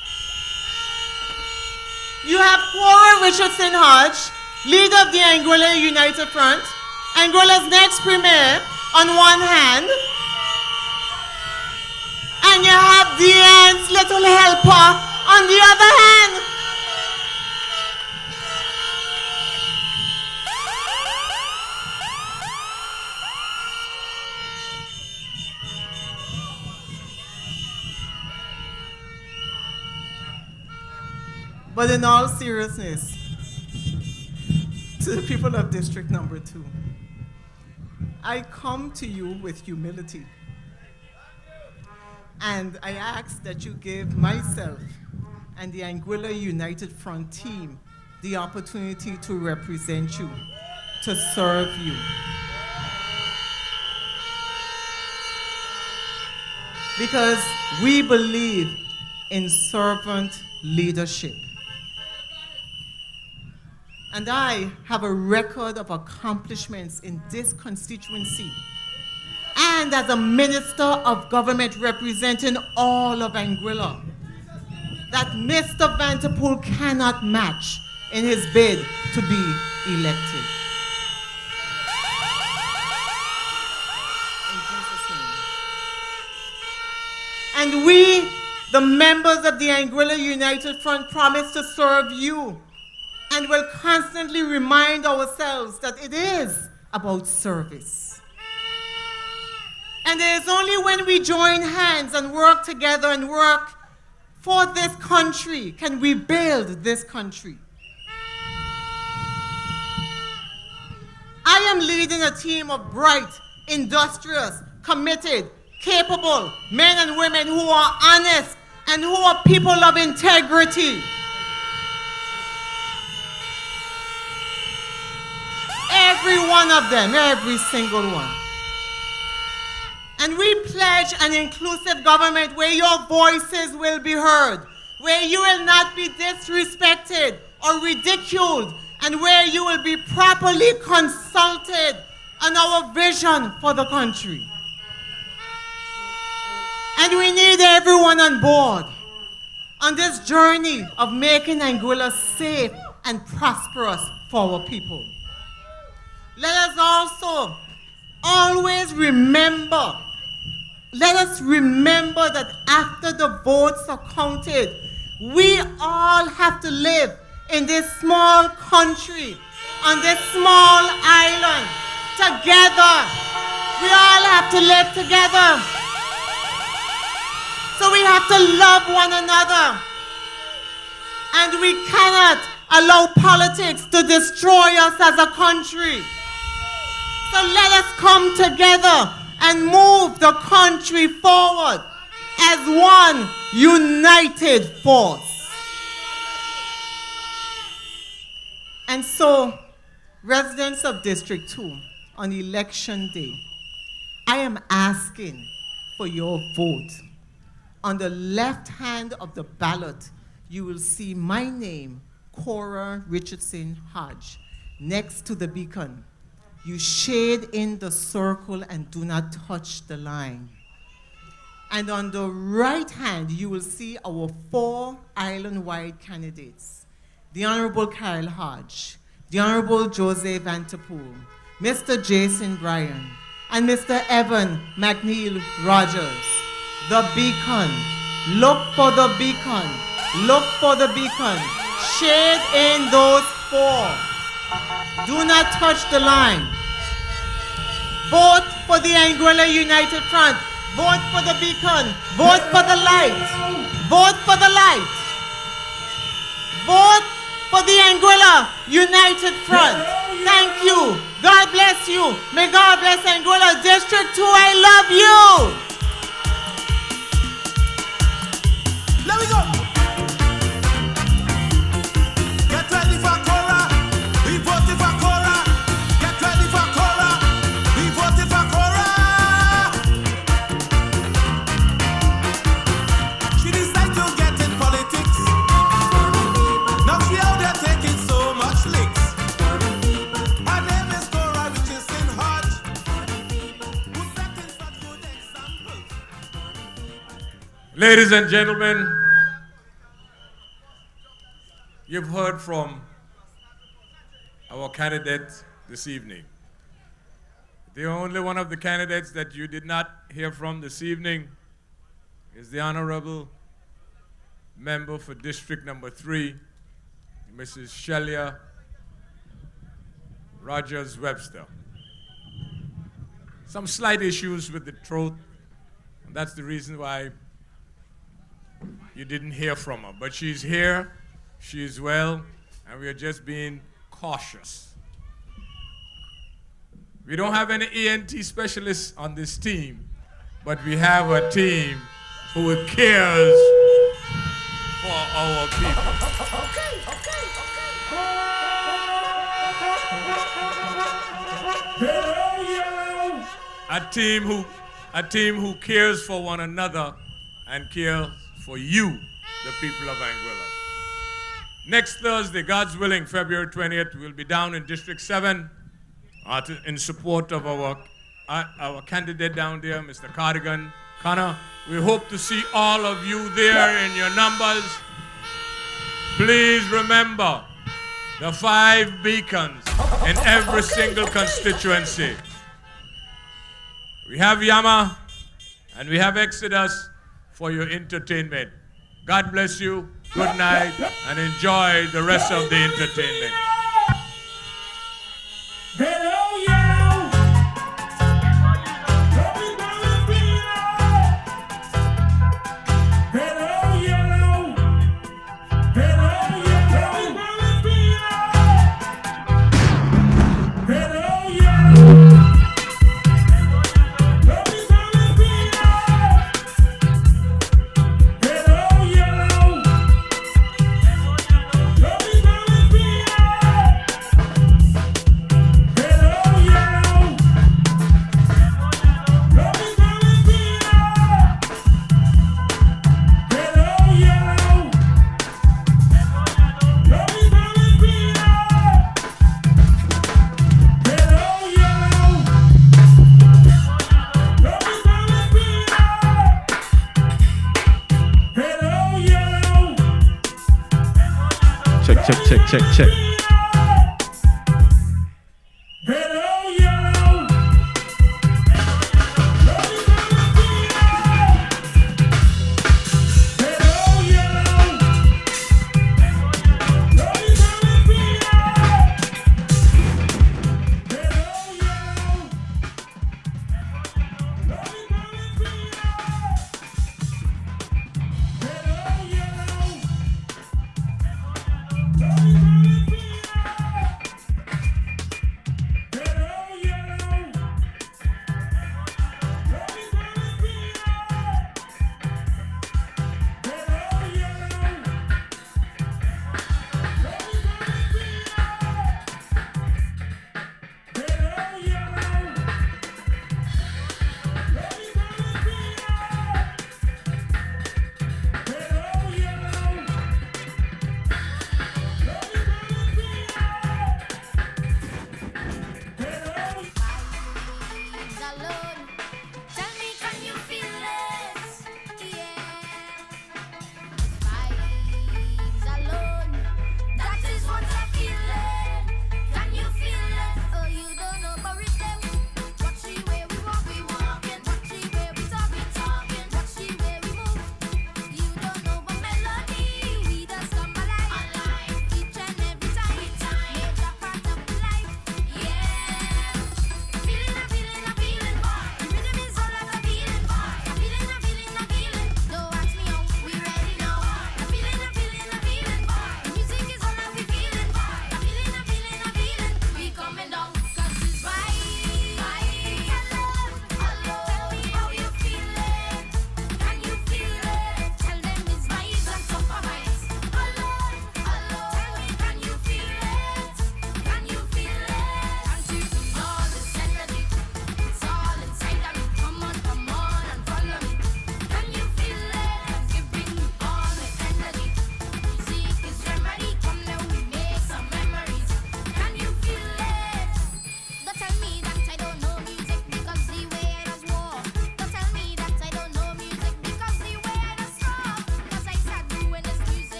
You have Cora Richardson Hodge, leader of the Anguilla United Front, Anguilla's next premier on one hand, and you have Deanne's little helper on the other hand. But in all seriousness, to the people of District Number 2, I come to you with humility. And I ask that you give myself and the Anguilla United Front team the opportunity to represent you, to serve you. Because we believe in servant leadership. And I have a record of accomplishments in this constituency and as a minister of government representing all of Anguilla that Mr. Vanterpool cannot match in his bid to be elected. In Jesus' name. And we, the members of the Anguilla United Front, promise to serve you and will constantly remind ourselves that it is about service. And it is only when we join hands and work together and work for this country can we build this country. I am leading a team of bright, industrious, committed, capable men and women who are honest and who are people of integrity. Every one of them, every single one. And we pledge an inclusive government where your voices will be heard, where you will not be disrespected or ridiculed, and where you will be properly consulted on our vision for the country. And we need everyone on board on this journey of making Anguilla safe and prosperous for our people. Let us also always remember, let us remember that after the votes are counted, we all have to live in this small country, on this small island, together. We all have to live together. So we have to love one another. And we cannot allow politics to destroy us as a country. So let us come together and move the country forward as one united force. And so, residents of District 2, on election day, I am asking for your vote. On the left hand of the ballot, you will see my name, Cora Richardson Hodge, next to the beacon. You shade in the circle and do not touch the line. And on the right hand, you will see our 4 island-wide candidates. The Honorable Kyle Hodge, the Honorable Jose Vanterpool, Mr. Jason Bryan, and Mr. Evan McNeil Rogers. The beacon. Look for the beacon. Look for the beacon. Shade in those 4. Do not touch the line. Vote for the Anguilla United Front. Vote for the beacon. Vote for the light. Vote for the light. Vote for the Anguilla United Front. Thank you. God bless you. May God bless Anguilla District 2. I love you. Let me go. Get ready for Cora. We voted for Cora. Get ready for Cora. We voted for Cora. She decided to get in politics. Now she out there taking so much licks. Her name is Cora Richardson Hodge. Ladies and gentlemen, you've heard from our candidate this evening. The only one of the candidates that you did not hear from this evening is the Honorable Member for District Number 3, Mrs. Shelia Rogers-Webster. Some slight issues with the throat, and that's the reason why you didn't hear from her. But she's here, she's well, and we are just being cautious. We don't have any ENT specialists on this team, but we have a team who cares for our people. A team who cares for one another and cares for you, the people of Anguilla. Next Thursday, God's willing, February 20th, we'll be down in District 7 in support of our candidate down there, Mr. Cardigan. Connor, we hope to see all of you there in your numbers. Please remember the 5 beacons in every single constituency. We have Yama and we have Exodus for your entertainment. God bless you, good night, and enjoy the rest of the entertainment. Check. Hello, yellow.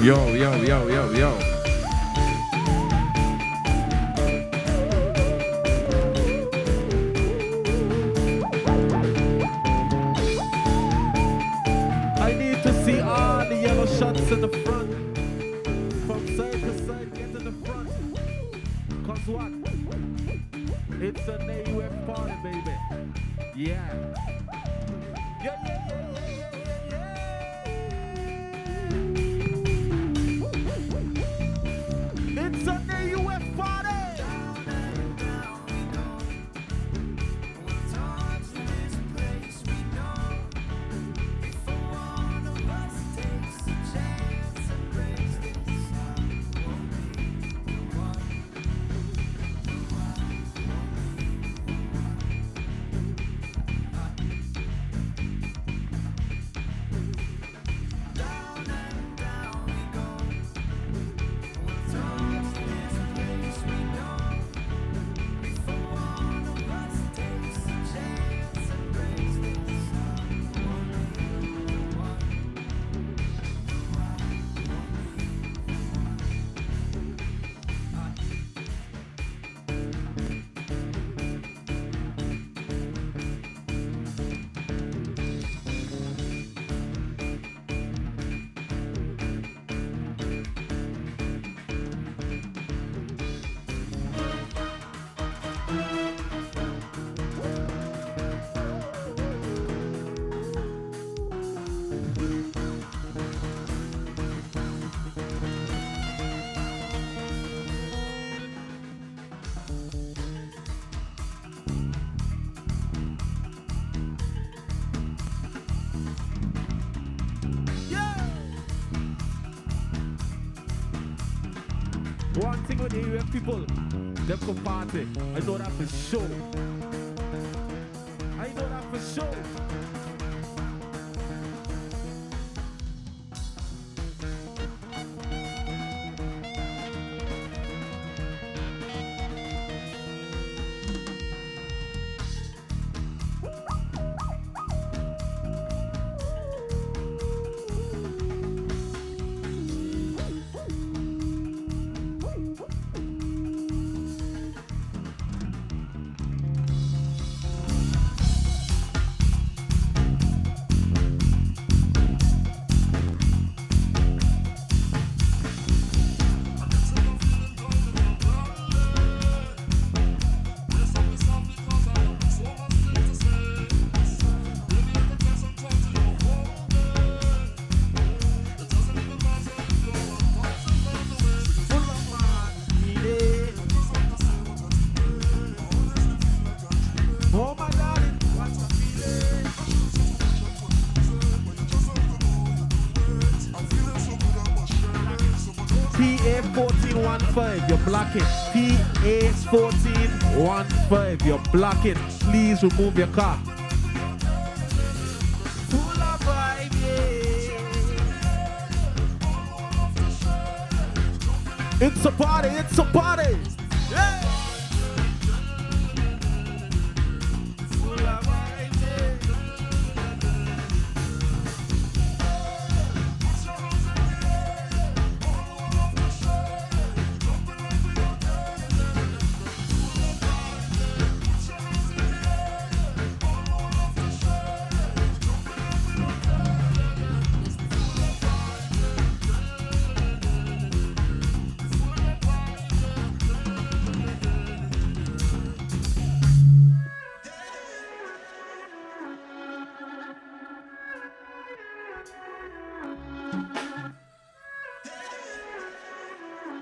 Yo, yo, yo, yo, yo. I need to see all the yellow shots in the front. From side to side, get in the front. Cause what? It's an AUF party, baby. Yeah. Yeah, yeah, yeah, yeah, yeah, yeah. It's an AUF party. One thing with AUF people, them come party. I know that for sure. I know that for sure. PA1415, you're blocking. PA1415, you're blocking. Please remove your car. Full of vibe, yeah. It's a party, it's a party. Yeah. Full of vibe, yeah.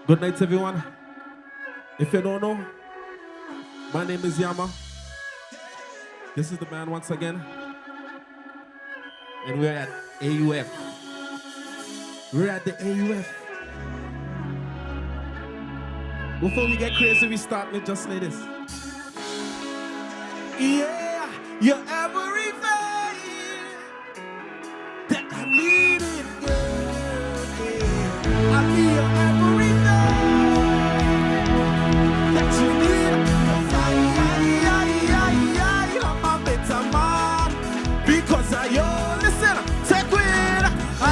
Good night, everyone. If you don't know, my name is Yama. This is the man once again. And we're at AUF. We're at the AUF. Before we get crazy, we start with just like this. Yeah, you're everything that I needed, girl. Yeah. I'll be your everything that you need. 'Cause I'm a better man because I listen, take with I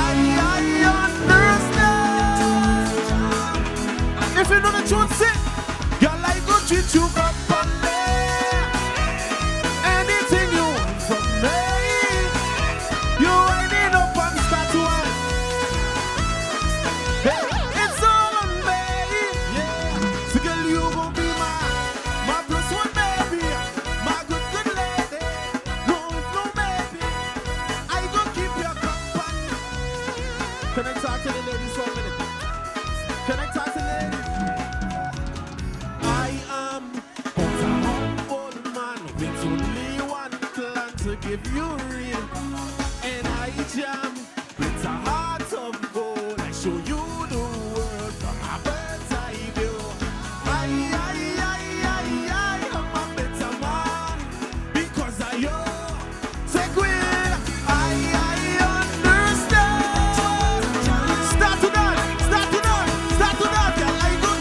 understand. treat you properly. Anything you want from me, you winding up and start to wine. Hey, it's all on me. Yeah, so girl, you gon' be my plus one baby, my good lady. No, baby, I gon' keep your company. Can I talk to the ladies for a minute? Can I talk to the ladies? I am but a humble man with only one plan to give you real. And I jam with a heart of gold. I show you the world from a bird's eye view. I am a better man because I you. Take will, I understand. Start to dance, start to dance, start to dance. Yeah, I go.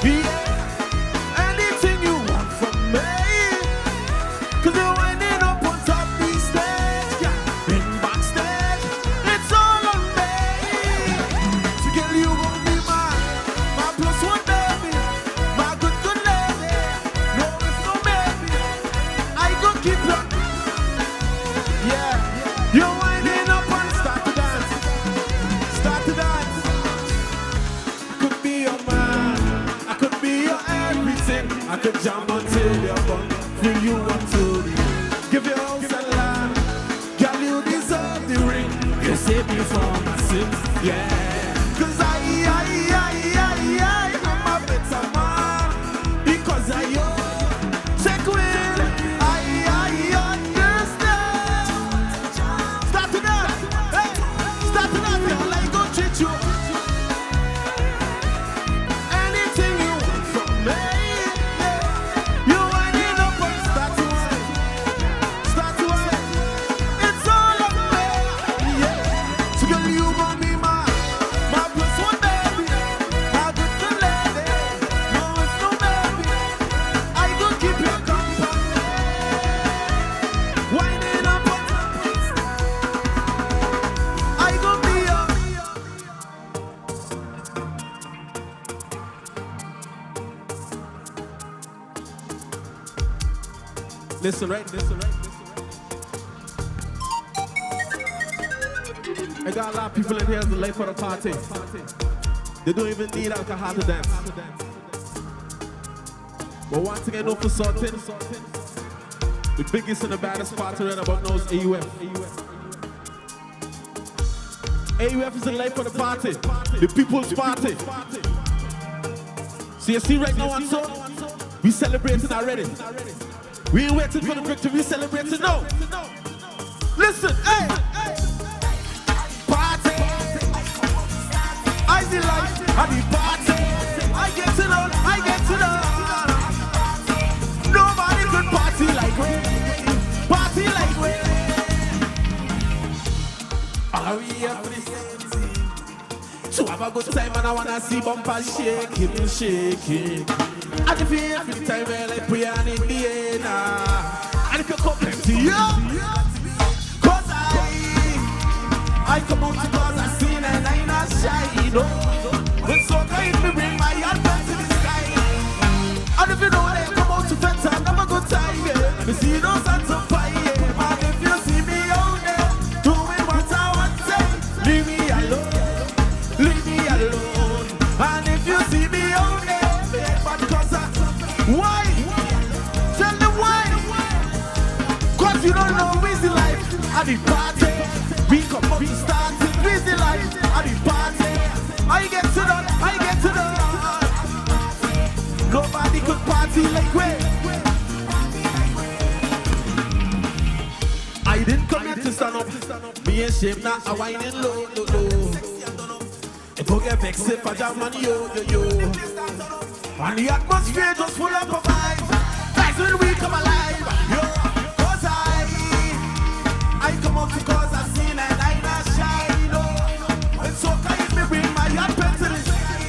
Yeah, anything you want from me, 'cause you're winding up on top these stage, yeah, in backstage, it's all on me. So girl, you gon' be my plus one baby, my good lady. No, if no baby, I gon' keep you. Yeah, you're winding up and start to dance, start to dance. I could be your man, I could be your everything. I could jam until you're born, feel you want to give your house and land. Girl, you deserve the ring. You save me from my sins, yeah. 'Cause I'm a better man because I you. Take will, I understand. Start to dance, hey, start to dance, girl, I gon' treat you. Anything you want from me, you winding up and start to wine, start to wine. It's all on me, yeah. So girl, you gon' be my plus one baby, my good lady. No, it's no baby, I gon' keep you company. Winding up on I gon' be your. Listen right. I got a lot of people in here that's late for the party. They don't even need alcohol to dance. But one thing I know for certain, the biggest and the baddest party right about now is AUF. AUF is the life of the party, the people's party. So you see right now on so, we celebrating already. We ain't waiting for the victory, we celebrating now. Listen, hey! Party! I see life at the party. I get to know, I get to know. Nobody could party like we. Party like we. Are we here for this? So have a good time and I wanna see bumpers shaking, shaking. And if you have the time, well, I pray on in the end. And if you come empty, yeah. Cause I come out because I seen and I not shy, no. When so kind, me bring my hand back to the sky. And if you know they come out to fence and have a good time, yeah. Me see those hands on fire, yeah. And if you see me out there, doing what I want to say, leave me alone. Leave me alone. And if you see me out there, but cause why? Tell them why. Cause you don't know easy life at the party. We come up to start it, easy life at the party. I get to that, I get to that. Nobody could party like we. I didn't come here to stand up. Me and shame now, I whining low, low, low. If you get vexed if I jam on yo, yo, yo. And the atmosphere just full of vibes. That's when we come alive, yo. Cause I come out because I seen and I not shy, no. And so can me bring my heart pen to the sky.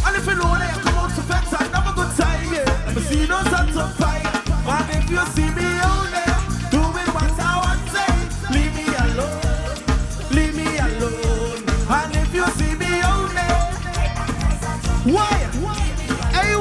And if you know that I come out to fence and have a good time, yeah. But see those hands on fire. And if you see me out there, doing what I want to say, leave me alone. Leave me alone. And if you see me out there, why? Hey,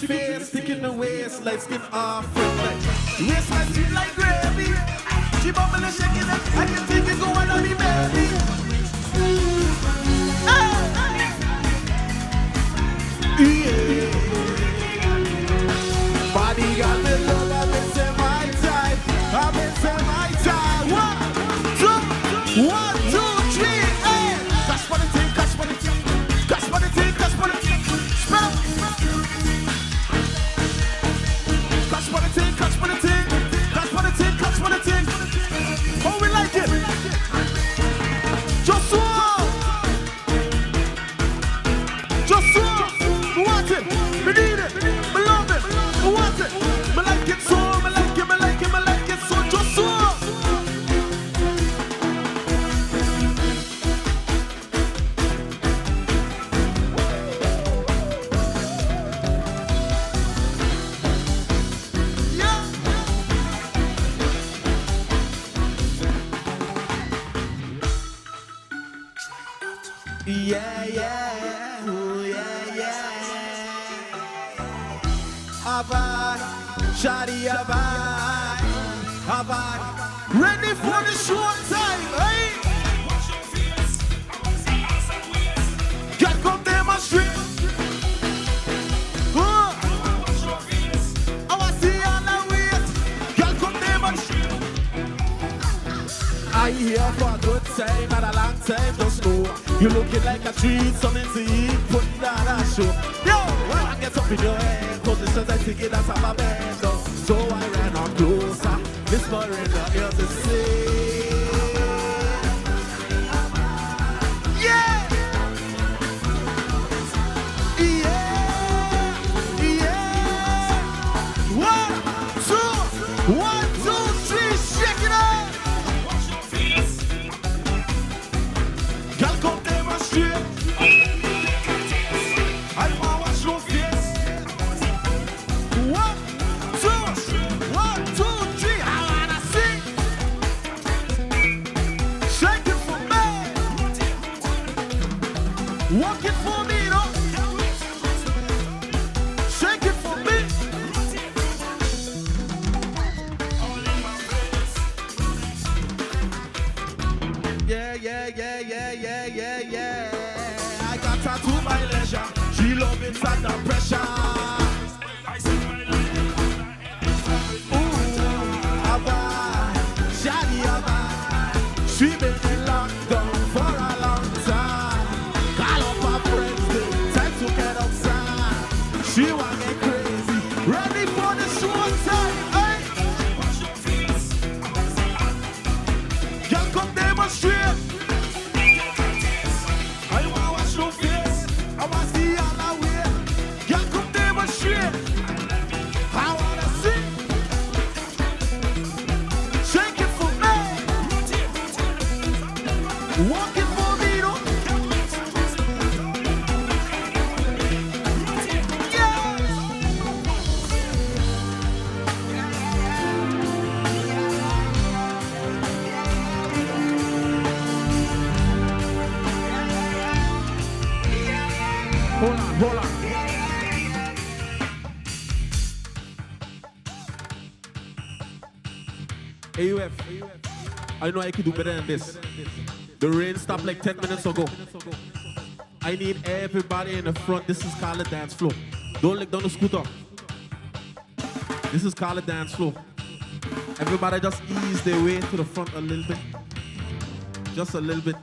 the face, stick in the waist, like skin off. Waist like sweet like gravy. She bubble and shaking it, I can take it going on me, baby. Yeah. Body got me love, I've been saying my time. I've been saying my time. 1, 2, 3, hey. Cash for the thing, cash for the thing. Cash for the thing, cash for the thing. Spell. Cash for the thing, cash for the thing. Cash for the thing, cash for the thing. Oh, we like it. Just so. Just so. We want it. We need it. We love it. We want it. We like it so. We like it. We like it. We like it so. Just so. Yeah, yeah, ooh, yeah, yeah. Abai, Shadi Abai, Abai. Ready for the short time, hey? Girl, come demonstrate. I want to see all the ways. Girl, come demonstrate. I here for a good time, not a long time, just know. You looking like a treat, something to eat, put down a show. Yo, when I get up in your head, positions I take it as I'm a bed. So I ran on closer, whispering the ear to say, yeah, yeah, yeah. 1, 2, 3, shake it up. Girl, come demonstrate. I want to watch your face. 1, 2, 3. I wanna see. Shake it for me. Walk it for me, no? Shake it for me. Yeah, yeah, yeah, yeah, yeah, yeah, yeah. I got her to my leisure. She love it under pressure. Ooh, Abai, Shadi Abai. She been in lockdown for a long time. Call up her friends, time to get outside. She wanna get crazy, ready for the short time. Hey, girl, come demonstrate. I wanna watch your face. I wanna see all the way. Girl, come demonstrate. I wanna see. Shake it for me. Walk it for me, no? Yeah. Hold on, hold on. AUF, I know I could do better than this. The rain stopped like 10 minutes ago. I need everybody in the front. This is called a dance floor. Don't lick down the scooter. This is called a dance floor. Everybody just ease their way to the front a little bit. Just a little bit.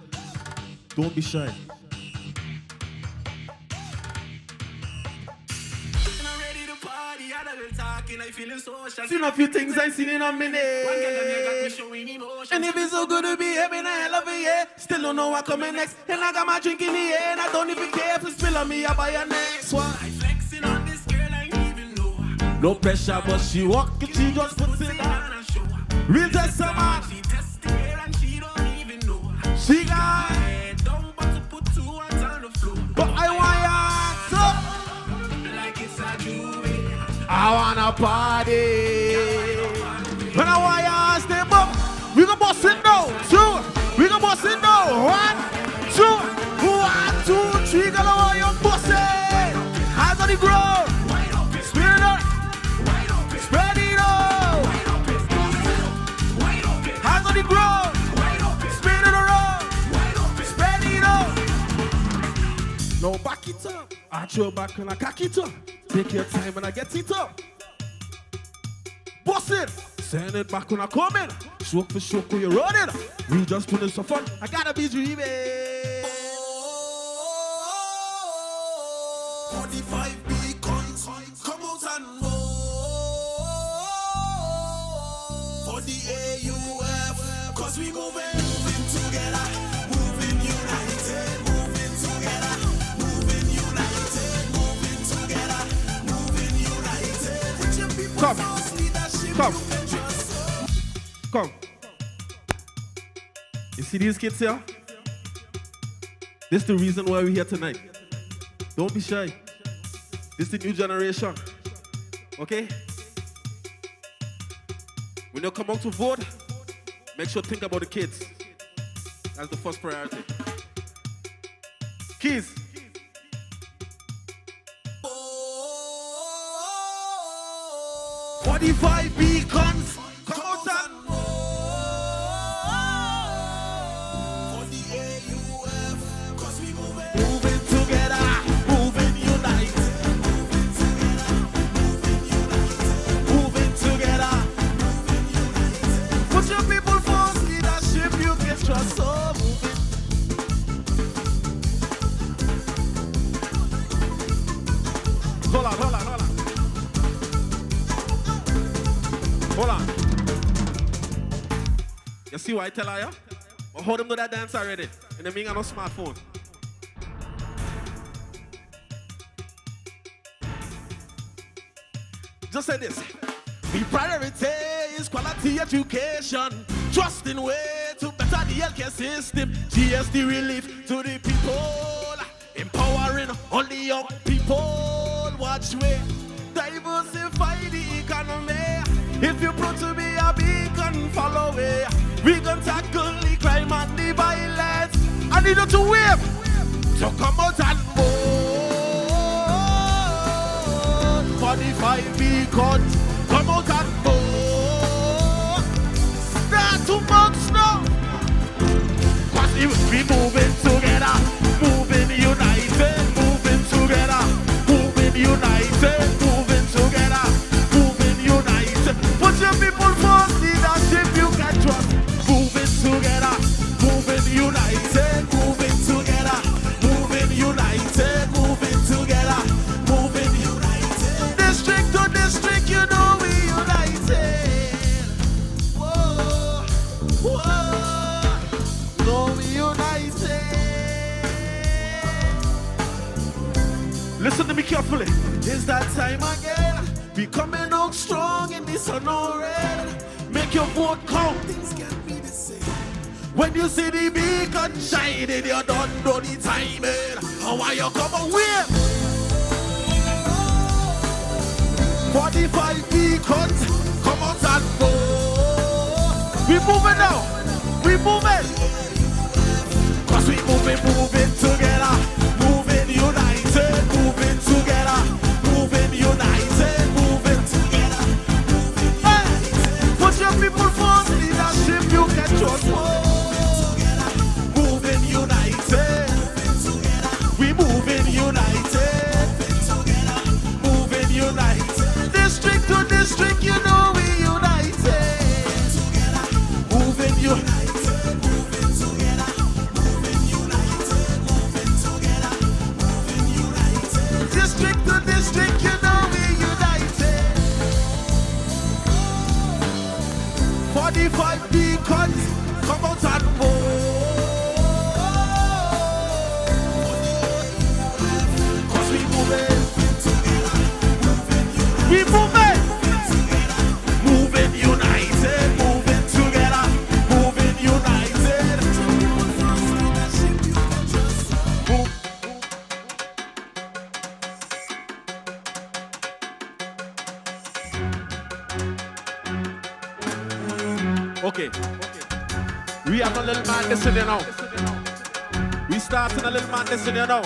Don't be shy. Seen a few things I seen in a minute. And if it's so good to be having a hell of a year, still don't know what coming next. And I got my drink in the air, and I don't even care if it's spill on me. I buy a next one. I flexing on this girl, I even know. No pressure, but she walk and she just puts it on. Real testament. She test the girl and she don't even know. She got down, but to put 2 hands on the floor. But I want your hands up like it's a jewelry. I wanna party. When I want your hands them up, we gon' bust it down. 2, we gon' bust it down. 1, 2, 1, 2, 3. Gonna want your bust it. Hands on the ground. back it up. Arch your back and I cock it up. Take your time and I get it up. Boss it. Send it back when I come in. Stroke for stroke when you're running. We just doing this for fun. I gotta be dreaming. 45 beacons, come out and vote for the AUF, cause we moving together, moving united, moving together, moving united, moving together, moving united. With your people force leadership, Come. you can trust. Come. You see these kids here? This is the reason why we're here tonight. Don't be shy. This is the new generation. Okay? When you come out to vote, make sure to think about the kids. That's the first priority. Keys. Oh, 45 beacons. come out and vote for the AUF, cause we moving together, moving united, moving together. Put your people first, leadership you can trust. So moving. Hold on. Hold on. You see why I tell her, yeah? Or hold them to that dance already. And then me got no smartphone. Just say this. The priority is quality education. Trust in way to better the healthcare system. GST relief to the people. Empowering all the young people. Watch way. Diversify the economy. If you prove to be a beacon, follow way. We gon' tackle the crime and the violence. I need you to wave. So come out and vote. 45 beacons. Come out and vote. Start to bounce now. Cause we moving together. Moving united. Moving together. Moving united. Moving together. Moving united. Put your people first. Leadership you can trust. Moving together. Moving united. Moving together. Moving united. Moving together. Moving united. District to district, you know we united. Whoa, whoa. No, we united. Listen to me carefully. It's that time again. We coming out strong in this unknown red. Make your vote count. things can't be the same. When you see the beacon shining, you don't know the timing. How are you come away? 45 beacons, come out and vote. We moving now, we moving. Cause we moving together. Moving united, moving together. Moving united, moving together. Hey, put your people first, leadership you can trust. Moving united, we moving united. Moving united, district to district, you know we united. Moving united, moving together. Moving united, moving together. Moving united, district to district, you know we united. 45 beacons, come out and vote. Cause we moving together. We moving. Moving united, moving together. Moving united. Move. Okay. We have a little madness in there now. We starting a little madness in there now.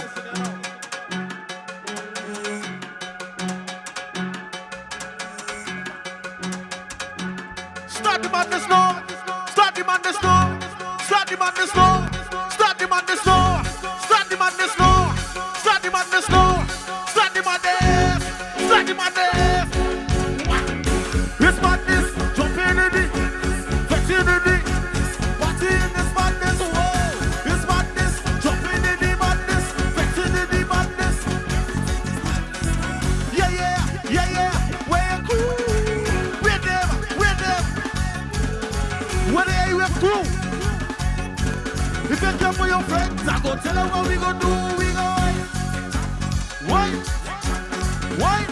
Start the madness now. Start the madness now. Start the madness now. Start the madness now. Start the madness now. Start the madness now. Start the madness. Start the madness. It's madness. Jump in the vex in the party in this madness. Whoa. It's madness. Jump in the madness. Vex in the madness. Yeah, yeah, yeah, yeah. We're cool. We're them. We're them. We're the AUF crew. If you come for your friends, I go tell them what we go do. We go wine, wine.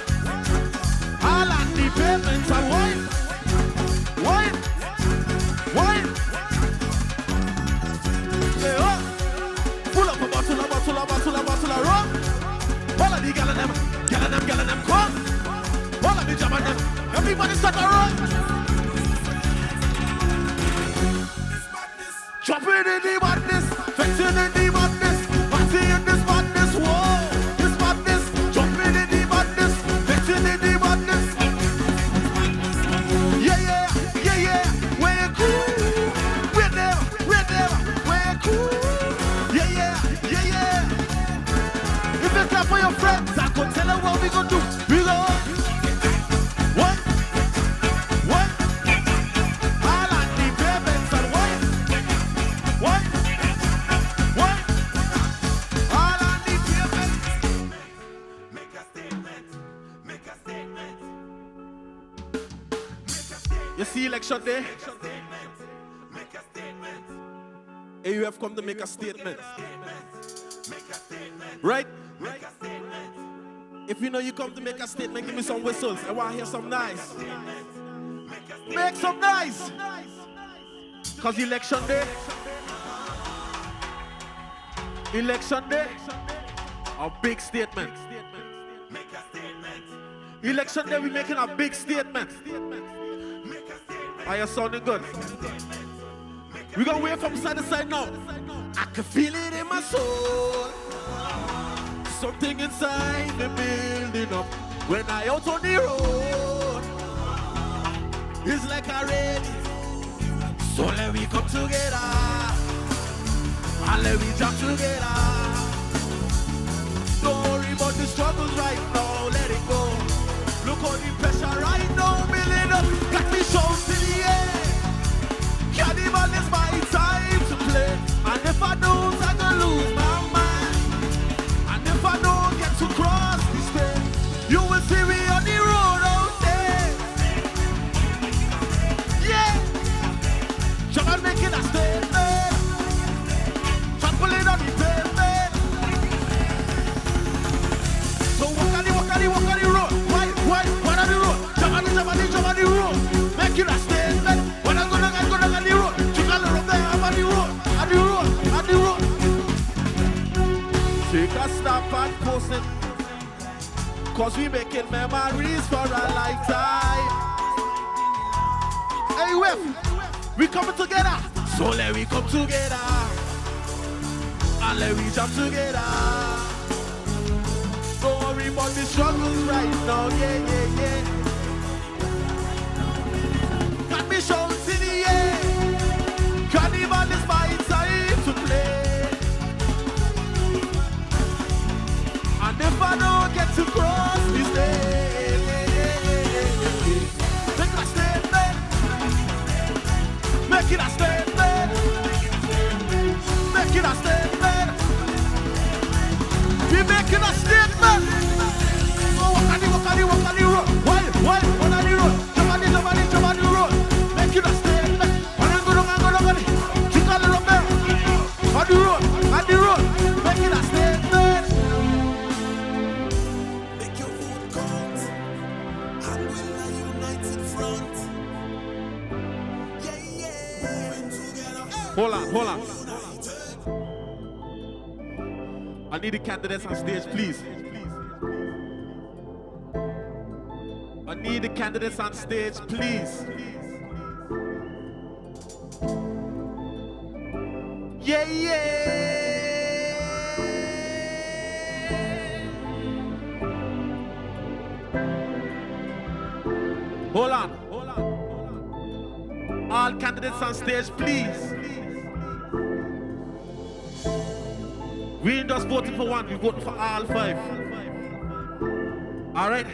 All on the pavements and wine, wine, wine. Hey, oh. Pull up a bottle, a bottle, a bottle, a bottle of rum. All of the gal and them, come. All of the jam and them, everybody start to run. Jumping in the madness, vexing in the madness, party in this madness, whoa, this madness, jumping in the madness, vexing in the madness. Yeah, yeah, yeah, yeah, we're cool, we're there, we're cool. Yeah, yeah, yeah, yeah. If you clap for your friends, I could tell them what we gonna do. We go, what? All on the pavements and what? What? All on the pavement. Make a statement. Make a statement. You see election day? Make a statement. AUF come to make a statement. Make a statement. Right? Make a statement. If you know you come to make a statement, give me some whistles. I want to hear some nice. Make some nice. Because election day. Election day. A big statement. Make a statement. Election day, we making a big statement. Make a statement. Are you sounding good? We're going to wait from side to side now. I can feel it in my soul. Something inside me building up. When I out on the road, it's like a rain. So let we come together and let we jump together. Don't worry about the struggles right now, let it go. Look on the pressure right now, building up. Got me shouts in the air. Carnival is my time to play. And if I don't, I'm gonna lose my mind. And if I don't get to cross this way, you will see me on the road out there. Yeah. Someone making a statement. Trampling on the pavement. So walk on the road. Why on the road? Jump on the road. Making a statement. When I'm gonna on the road. You gotta run there, I'm on the road. Take a stop and post it. Cause we making memories for a lifetime. Hey, we coming together. So let we come together. And let we jump together. Don't worry about the struggles right now. Yeah. Got me shouts in the air. Carnival is my time to play. And if I don't get to cross this day, make a statement. Make it a statement. Make it a statement. We making a statement. Walk on the road. Why on the road? Jump on the road. Make it a statement. On the road. You call it up there. On the road. Make it a statement. Make your vote count. And we're a united front. Yeah. Moving together. Hold on. I need the candidates on stage, please. I need the candidates on stage, please. Yeah. Hold on. All candidates on stage, please. We ain't just voting for one, we voting for all 5. All right?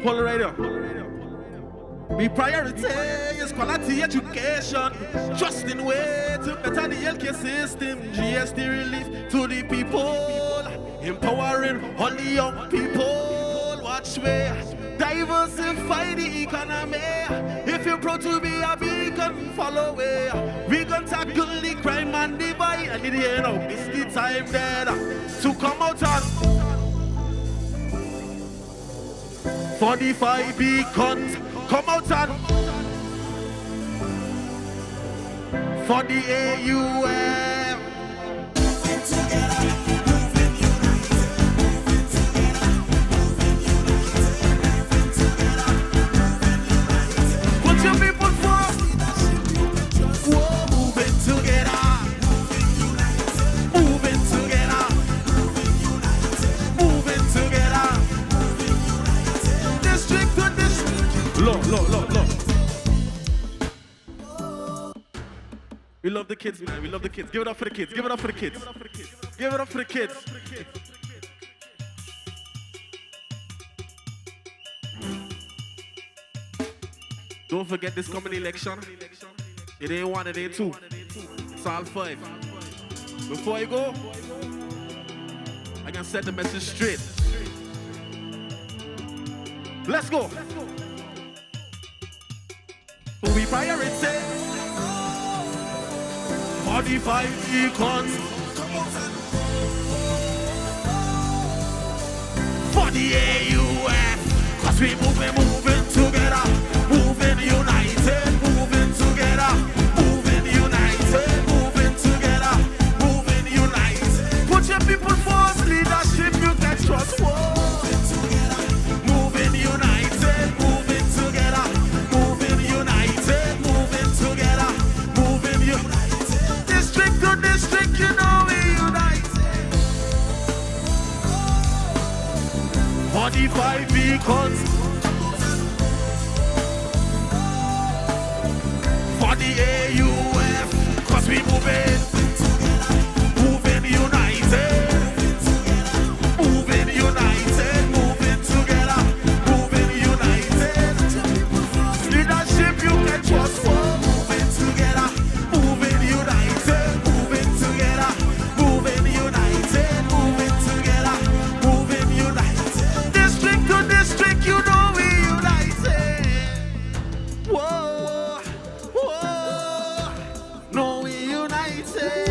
Hold it right up. We prioritize quality education, trusting way to better the healthcare system, GST relief to the people, empowering all the young people. Watch me diversify the economy. If you're proud to be a beacon, follow way. We gon' tackle the crime and the violence. And you know, it's the time there to come out and 45 beacons, come out and for the AUF. Moving together, moving united, moving together, moving united, moving together, moving united. Put your people first. Whoa, moving together, moving united, Moving together, moving united, moving together. moving united. District to district. Look. We love the kids, man. We love the kids. Give it up for the kids. Give it up for the kids. Give it up for the kids. Don't forget this coming election. It ain't 1, it ain't 2. It's all 5. Before you go, I can set the message straight. Let's go. We prioritize 45 econs for the AUF. Cause we moving together, moving united, moving together, moving united, moving together, moving united. Put your people first, leadership you can trust. Whoa. Moving united, moving together, moving united, moving together, moving united. District to district, you know we united. 45 beacons for the AUF, cause we moving united, moving united, moving together, moving united. Leadership you can trust for. Moving together, moving united, moving together, moving united, moving together, moving united. District to district, you know we united. Whoa, no we united.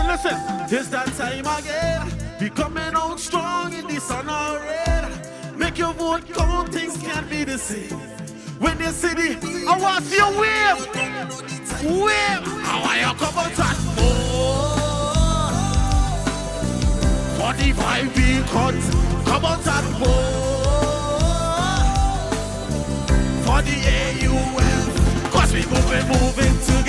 Listen, it's that time again. We coming out strong in the sun red. Make your vote count, things can't be the same. When they see the, I want you wave. How are you come out and vote? 45 beacons, come out and vote for the AUF. Cause we moving together.